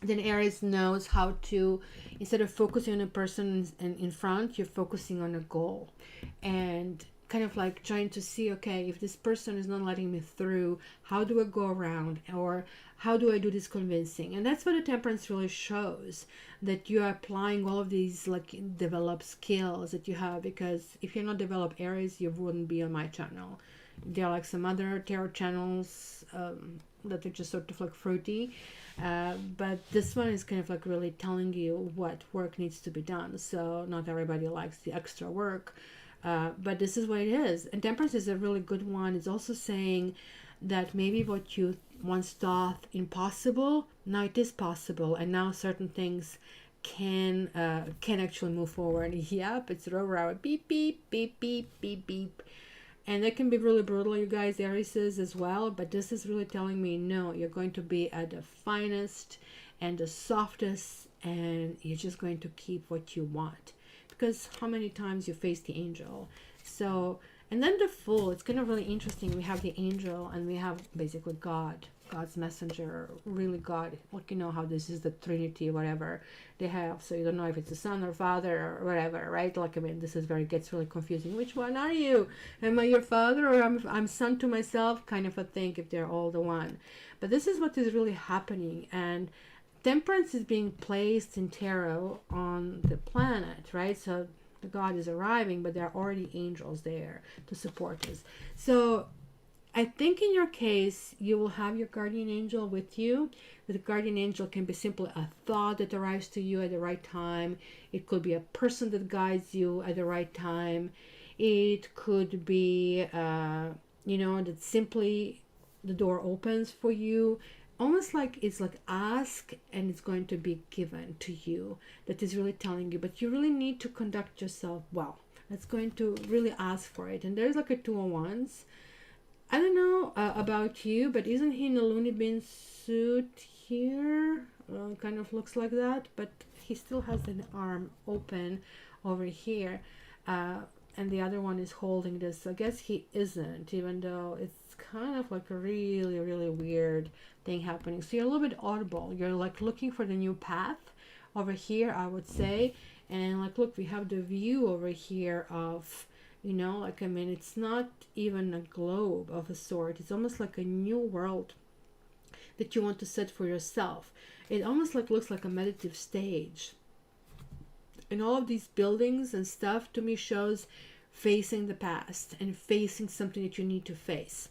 then Aries knows how to, instead of focusing on a person in front, you're focusing on a goal and kind of like trying to see, okay, if this person is not letting me through, how do I go around, or how do I do this convincing? And that's what the Temperance really shows, that you are applying all of these like developed skills that you have, because if you're not developed Aries, you wouldn't be on my channel. There are like some other tarot channels that are just sort of like fruity, but this one is kind of like really telling you what work needs to be done. So not everybody likes the extra work, but this is what it is. And Temperance is a really good one. It's also saying that maybe what you once thought impossible, now it is possible, and now certain things can actually move forward. Yep, it's row beep beep beep beep beep beep. And that can be really brutal, you guys, Aries as well. But this is really telling me, no, you're going to be at the finest and the softest, and you're just going to keep what you want. Because how many times you face the angel? So, and then the Fool, it's kind of really interesting. We have the angel and we have basically God's messenger, really God. Like, you know how this is the Trinity, whatever they have. So you don't know if it's a son or father or whatever, right? Like, I mean, this is where it gets really confusing. Which one are you? Am I your father, or I'm son to myself? Kind of a thing, if they're all the one. But this is what is really happening. And Temperance is being placed in tarot on the planet, right? So the God is arriving, but there are already angels there to support us. So I think in your case, you will have your guardian angel with you. The guardian angel can be simply a thought that arrives to you at the right time. It could be a person that guides you at the right time. It could be, that simply the door opens for you. Almost like it's like ask and it's going to be given to you. That is really telling you. But you really need to conduct yourself well. That's going to really ask for it. And there's like a Two of Wands. I don't know about you, but isn't he in a loony bin suit here? Kind of looks like that, but he still has an arm open over here, and the other one is holding this. I guess he isn't, even though it's kind of like a really, really weird thing happening. So you're a little bit audible. You're like looking for the new path over here, I would say. And like, look, we have the view over here of, I mean, it's not even a globe of a sort. It's almost like a new world that you want to set for yourself. It almost like looks like a meditative stage. And all of these buildings and stuff to me shows facing the past and facing something that you need to face.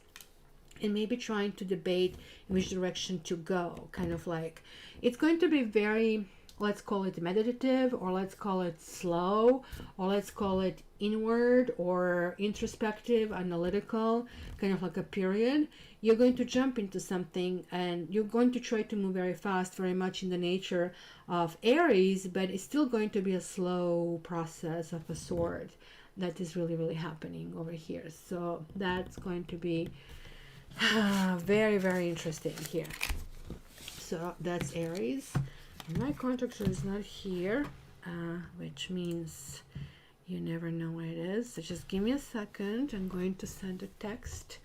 And maybe trying to debate in which direction to go. Kind of like, it's going to be very, let's call it meditative, or let's call it slow, or let's call it inward or introspective, analytical, kind of like a period. You're going to jump into something and you're going to try to move very fast, very much in the nature of Aries, but it's still going to be a slow process of a sort that is really, really happening over here. So that's going to be very, very interesting here. So that's Aries. My contractor is not here, which means you never know what it is. So just give me a second. I'm going to send a text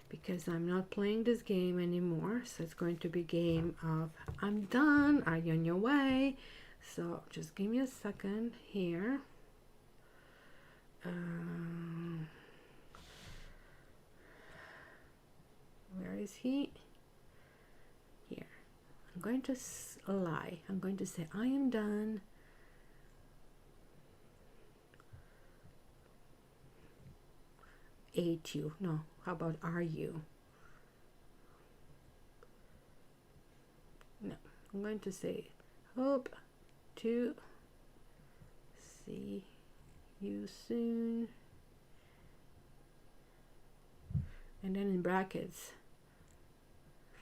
because I'm not playing this game anymore. So it's going to be game of I'm done. Are you on your way? So just give me a second here. Where is he? Here. I'm going to lie. I'm going to say, I am done. Ate you. No, how about are you? No, I'm going to say, hope to see you soon. And then in brackets,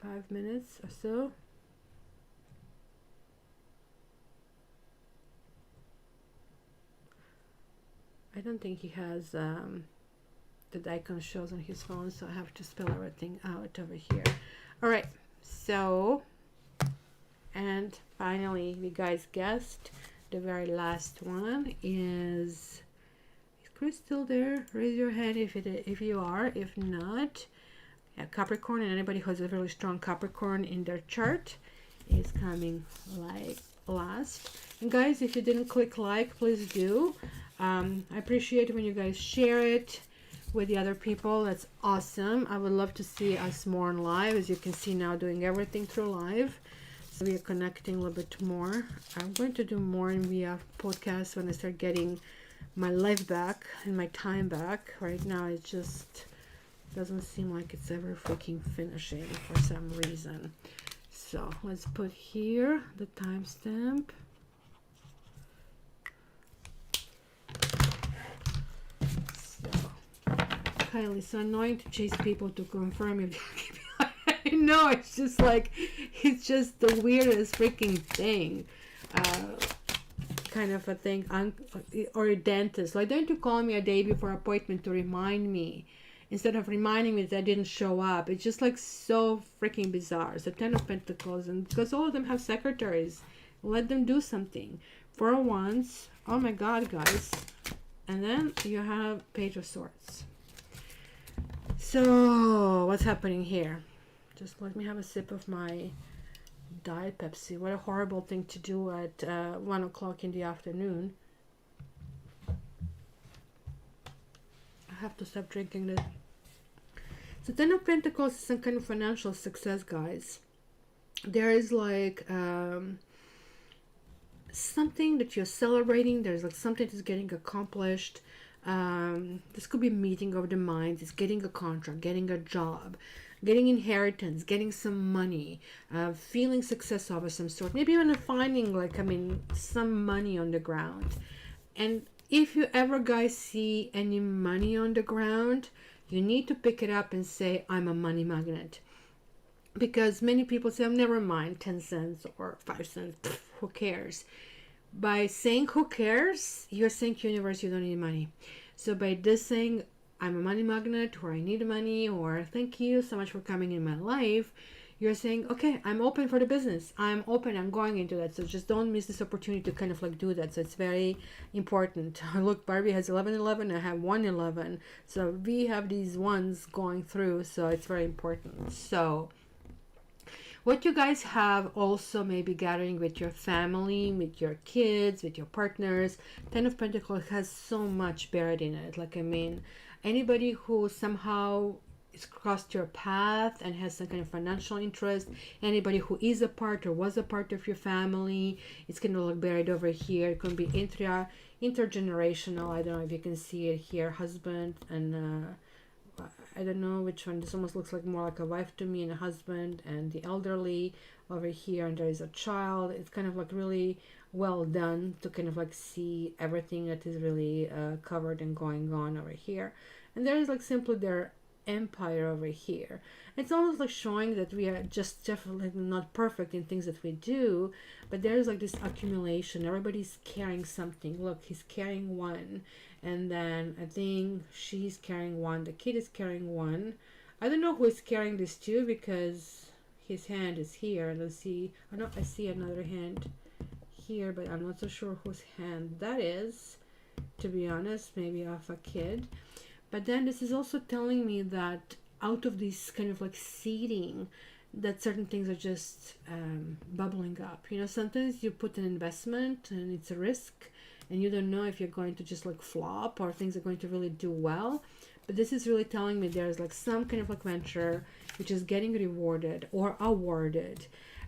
5 minutes or so. I don't think he has the icon shows on his phone, so I have to spell everything out over here. All right, so, and finally, you guys guessed, the very last one is Chris still there? Raise your hand if you are. If not, yeah, Capricorn, and anybody who has a really strong Capricorn in their chart is coming like last. And guys, if you didn't click like, please do. I appreciate when you guys share it with the other people. That's awesome. I would love to see us more on live. As you can see now, doing everything through live. So we are connecting a little bit more. I'm going to do more in via podcast when I start getting my life back and my time back. Right now it just doesn't seem like it's ever freaking finishing for some reason. So let's put here the timestamp. Kylie, so annoying to chase people to confirm if I know, it's just like, it's just the weirdest freaking thing. Kind of a thing. Or a dentist, why don't you call me a day before appointment to remind me instead of reminding me that I didn't show up? It's just like so freaking bizarre. So 10 of Pentacles, and because all of them have secretaries, let them do something for once. Oh my god, guys. And then you have Page of Swords. So what's happening here? Just let me have a sip of my Diet Pepsi. What a horrible thing to do at 1 o'clock in the afternoon. I have to stop drinking this. So 10 of Pentacles is some kind of financial success, guys. There is like something that you're celebrating. There's like something that's getting accomplished. This could be a meeting of the minds. It's getting a contract, getting a job, getting inheritance, getting some money, feeling success of some sort. Maybe even finding, like, I mean, some money on the ground. And if you ever guys see any money on the ground, you need to pick it up and say, I'm a money magnet. Because many people say, oh, never mind, 10 cents or 5 cents, pff, who cares? By saying who cares, you're saying to universe you don't need money. So by this saying, I'm a money magnet, or I need money, or thank you so much for coming in my life, you're saying, okay, I'm open for the business. I'm open, I'm going into that. So just don't miss this opportunity to kind of like do that. So it's very important. Look, Barbie has 1111, I have 111. So we have these ones going through. So it's very important. So what you guys have also maybe gathering with your family, with your kids, with your partners. Ten of Pentacles has so much buried in it. Like, I mean, anybody who somehow is crossed your path and has some kind of financial interest, anybody who is a part or was a part of your family, it's kind of like buried over here. It can be intergenerational. I don't know if you can see it here, husband and I don't know which one. This almost looks like more like a wife to me, and a husband and the elderly over here, and there is a child. It's kind of like really well done to kind of like see everything that is really covered and going on over here. And there is like simply their empire over here. It's almost like showing that we are just definitely not perfect in things that we do, but there's like this accumulation. Everybody's carrying something. Look, he's carrying one, and then I think she's carrying one, the kid is carrying one. I don't know who is carrying this too, because his hand is here. Let's see. I know I see another hand here, but I'm not so sure whose hand that is, to be honest. Maybe of a kid. But then this is also telling me that out of this kind of like seeding, that certain things are just bubbling up. You know, sometimes you put an investment and it's a risk, and you don't know if you're going to just like flop or things are going to really do well. But this is really telling me there's like some kind of like venture which is getting rewarded or awarded.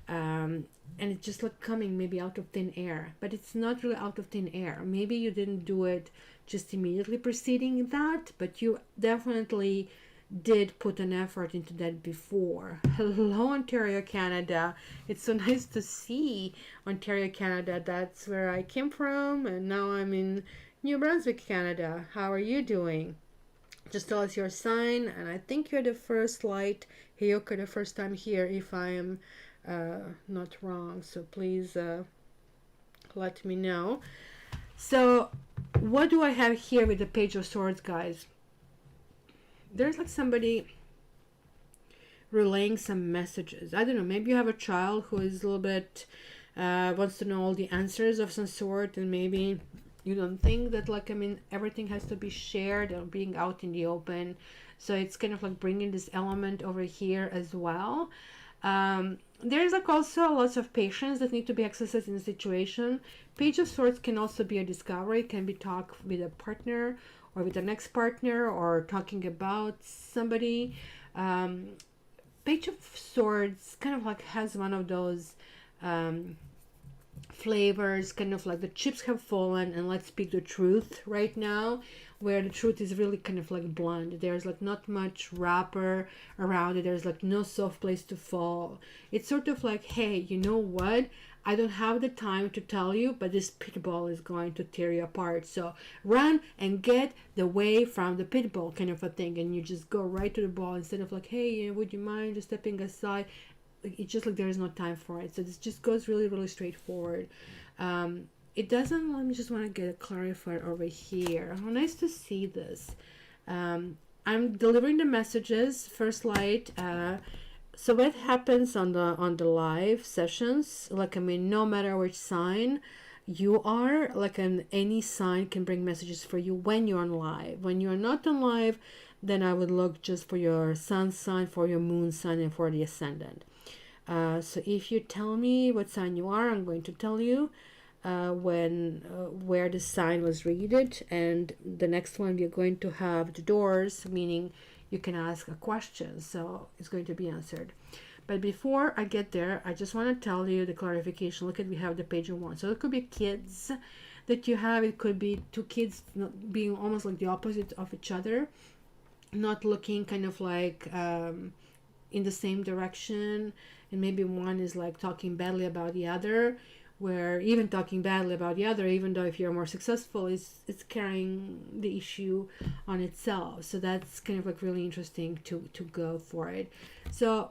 And it's just like coming maybe out of thin air, but it's not really out of thin air. Maybe you didn't do it just immediately preceding that, but you definitely did put an effort into that before. Hello, Ontario, Canada. It's so nice to see Ontario, Canada. That's where I came from, and now I'm in New Brunswick, Canada. How are you doing? Just tell us your sign, and I think you're the first light, Hiyoko, the first time here, if I am not wrong. So please let me know. So what do I have here with the Page of Swords, guys? There's like somebody relaying some messages. I don't know, maybe you have a child who is a little bit wants to know all the answers of some sort, and maybe you don't think that, like, I mean, everything has to be shared or being out in the open. So it's kind of like bringing this element over here as well. There's like also lots of patience that need to be exercised in the situation. Page of Swords can also be a discovery, can be talk with a partner or with an ex-partner, or talking about somebody. Page of Swords kind of like has one of those flavors, kind of like the chips have fallen and let's speak the truth right now, where the truth is really kind of like blunt. There's like not much wrapper around it. There's like no soft place to fall. It's sort of like, hey, you know what? I don't have the time to tell you, but this pit bull is going to tear you apart. So run and get the way from the pit bull, kind of a thing. And you just go right to the ball instead of like, hey, would you mind just stepping aside? It's just like there is no time for it. So this just goes really, really straightforward. It doesn't, let me just want to get it clarified over here. Oh, nice to see this. I'm delivering the messages, first light. So what happens on the live sessions, like, I mean, no matter which sign you are, like, any sign can bring messages for you when you're on live. When you're not on live, then I would look just for your sun sign, for your moon sign, and for the ascendant. So if you tell me what sign you are, I'm going to tell you where the sign was read, and the next one we're going to have the doors, meaning you can ask a question, so it's going to be answered. But before I get there, I just want to tell you the clarification. Look at, we have the Page of Wands. So it could be kids that you have. It could be two kids being almost like the opposite of each other, not looking kind of like in the same direction, and maybe one is like talking badly about the other, where even talking badly about the other, even though if you're more successful, it's carrying the issue on itself. So that's kind of like really interesting to go for it. So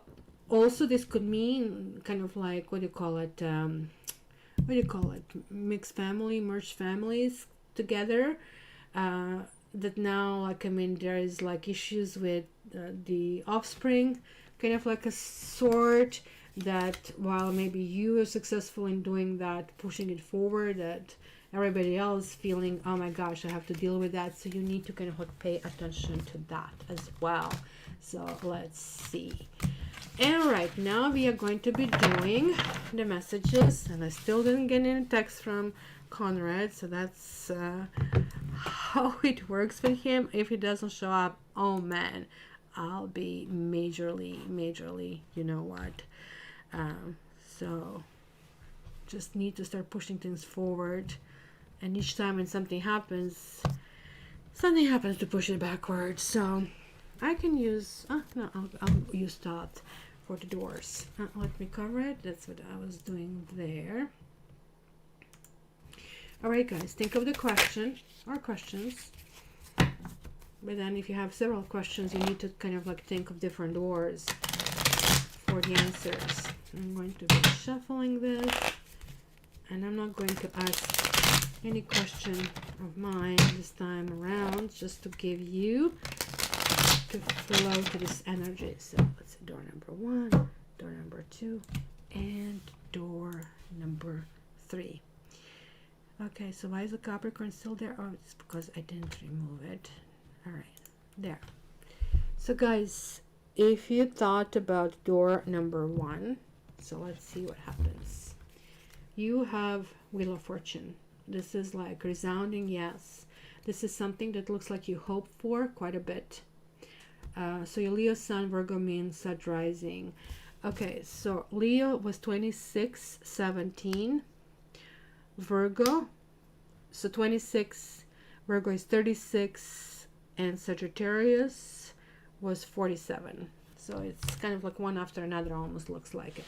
also this could mean kind of like, what do you call it, mixed family, merged families together, that now, like, I mean, there is like issues with the offspring, kind of like a sort, that while maybe you are successful in doing that, pushing it forward, that everybody else feeling, oh my gosh, I have to deal with that. So you need to kind of like pay attention to that as well. So let's see. And right now we are going to be doing the messages, and I still didn't get any text from Conrad, so that's how it works with him. If he doesn't show up, oh man, I'll be majorly, you know what. So just need to start pushing things forward, and each time when something happens to push it backwards. So I can use no, I'll use that for the doors. Let me cover it. That's what I was doing there. All right, guys, think of the question or questions. But then if you have several questions, you need to kind of like think of different doors for the answers. I'm going to be shuffling this, and I'm not going to ask any question of mine this time around, just to give you to flow to this energy. So let's see, door number 1, door number 2, and door number 3. Okay, so why is the Capricorn still there? Oh, it's because I didn't remove it. All right, there. So guys, if you thought about door number 1, so let's see what happens. You have Wheel of Fortune. This is like resounding yes. This is something that looks like you hope for quite a bit. So your Leo Sun, Virgo means Sag rising. Okay, so Leo was 2617. Virgo, so 26, Virgo is 36, and Sagittarius was 47. So it's kind of like one after another, almost looks like it.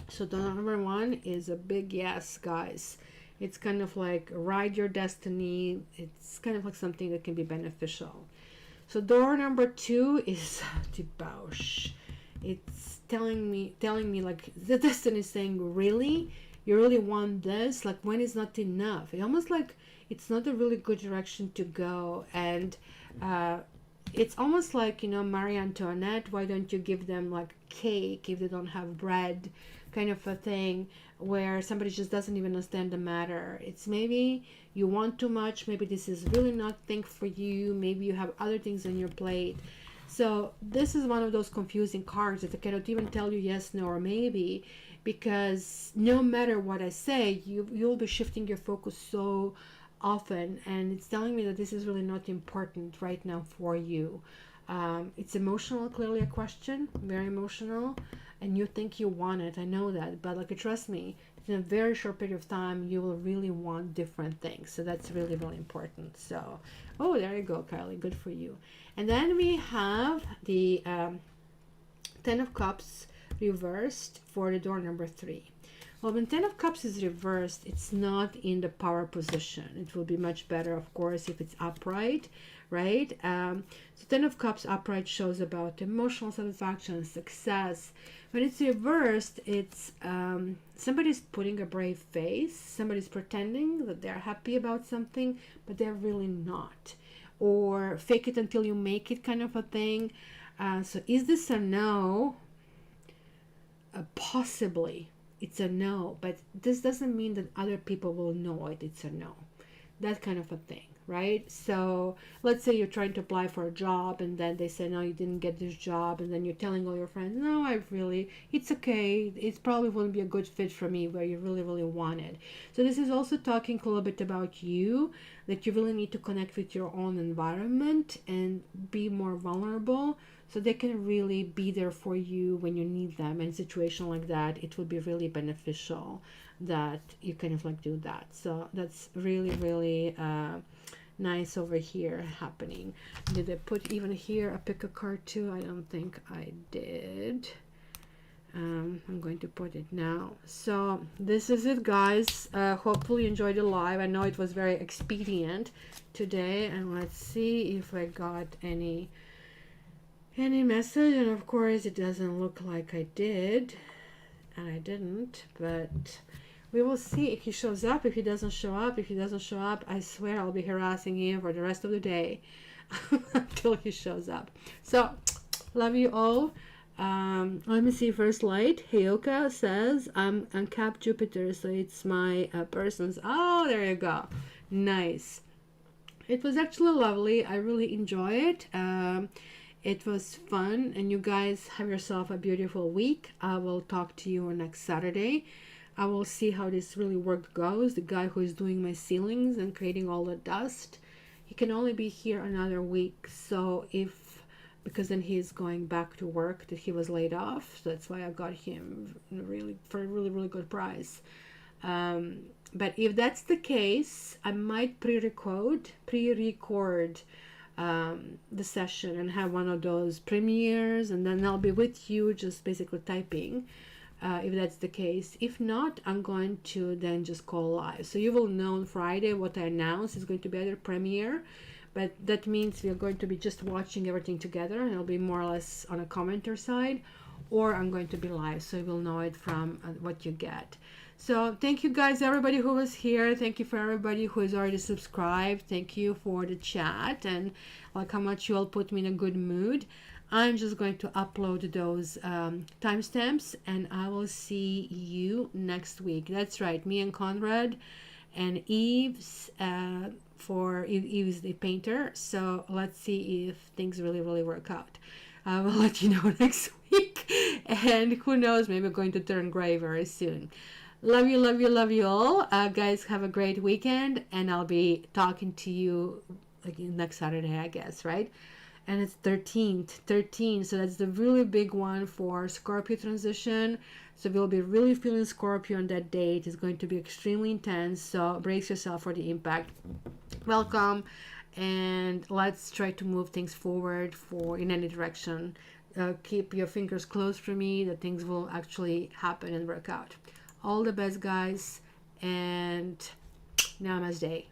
So the number 1 is a big yes, guys. It's kind of like ride your destiny. It's kind of like something that can be beneficial. So door number 2 is the Bausch. It's telling me like the destiny is saying, really? You really want this? Like, when is not enough? It almost like it's not a really good direction to go. And it's almost like, you know, Marie Antoinette, why don't you give them like cake if they don't have bread, kind of a thing, where somebody just doesn't even understand the matter. It's maybe you want too much, maybe this is really not thing for you, maybe you have other things on your plate. So this is one of those confusing cards that I cannot even tell you yes, no, or maybe, because no matter what I say, you'll be shifting your focus so often, and it's telling me that this is really not important right now for you. It's emotional, clearly a question, very emotional, and you think you want it, I know that, but like, trust me, in a very short period of time you will really want different things. So that's really important. So, oh, there you go, Kylie, good for you. And then we have the 10 of Cups reversed for the door number 3. Well, when 10 of Cups is reversed, it's not in the power position. It will be much better, of course, if it's upright, right? So 10 of Cups upright shows about emotional satisfaction, success. When it's reversed, it's somebody's putting a brave face. Somebody's pretending that they're happy about something, but they're really not. Or fake it until you make it kind of a thing. So is this a no? Possibly. It's a no, but this doesn't mean that other people will know it. It's a no. That kind of a thing, right? So let's say you're trying to apply for a job, and then they say, no, you didn't get this job, and then you're telling all your friends, no, it's okay. It probably won't be a good fit for me, where you really want it. So this is also talking a little bit about you, that you really need to connect with your own environment and be more vulnerable, so they can really be there for you when you need them. In a situation like that, it will be really beneficial that you can like do that. So that's really, really nice over here happening. Did I put even here a pick a card too? I don't think I did. I'm going to put it now. So this is it, guys. Hopefully you enjoyed the live. I know it was very expedient today, and let's see if I got any message. And of course it doesn't look like I did, and I didn't, but we will see if he shows up. If he doesn't show up, I swear I'll be harassing him for the rest of the day until he shows up. So love you all. Let me see. First light, Heyoka says I'm on Cap Jupiter, so it's my person's. Oh, there you go. Nice. It was actually lovely. I really enjoy it. It was fun, and you guys have yourself a beautiful week. I will talk to you on next Saturday. I will see how this really work goes. The guy who is doing my ceilings and creating all the dust, he can only be here another week. So because then he's going back to work that he was laid off. So that's why I got him really for a really, really good price. But if that's the case, I might pre-record the session and have one of those premieres, and then I'll be with you just basically typing, if that's the case. If not, I'm going to then just call live. So you will know on Friday what I announce is going to be either premiere, but that means we are going to be just watching everything together, and it'll be more or less on a commenter side, or I'm going to be live, so you will know it from what you get. So thank you guys, everybody who was here. Thank you for everybody who has already subscribed. Thank you for the chat and like how much you all put me in a good mood. I'm just going to upload those timestamps, and I will see you next week. That's right, me and Conrad and Eve's Eve's the painter. So let's see if things really, really work out. I will let you know next week, and who knows, maybe I'm going to turn gray very soon. Love you, love you, love you all. Guys, have a great weekend, and I'll be talking to you like next Saturday, I guess, right? And it's 13, so that's the really big one for Scorpio transition. So we'll be really feeling Scorpio on that date. It's going to be extremely intense, so brace yourself for the impact. Welcome, and let's try to move things forward in any direction. Keep your fingers closed for me that things will actually happen and work out. All the best, guys, and namaste.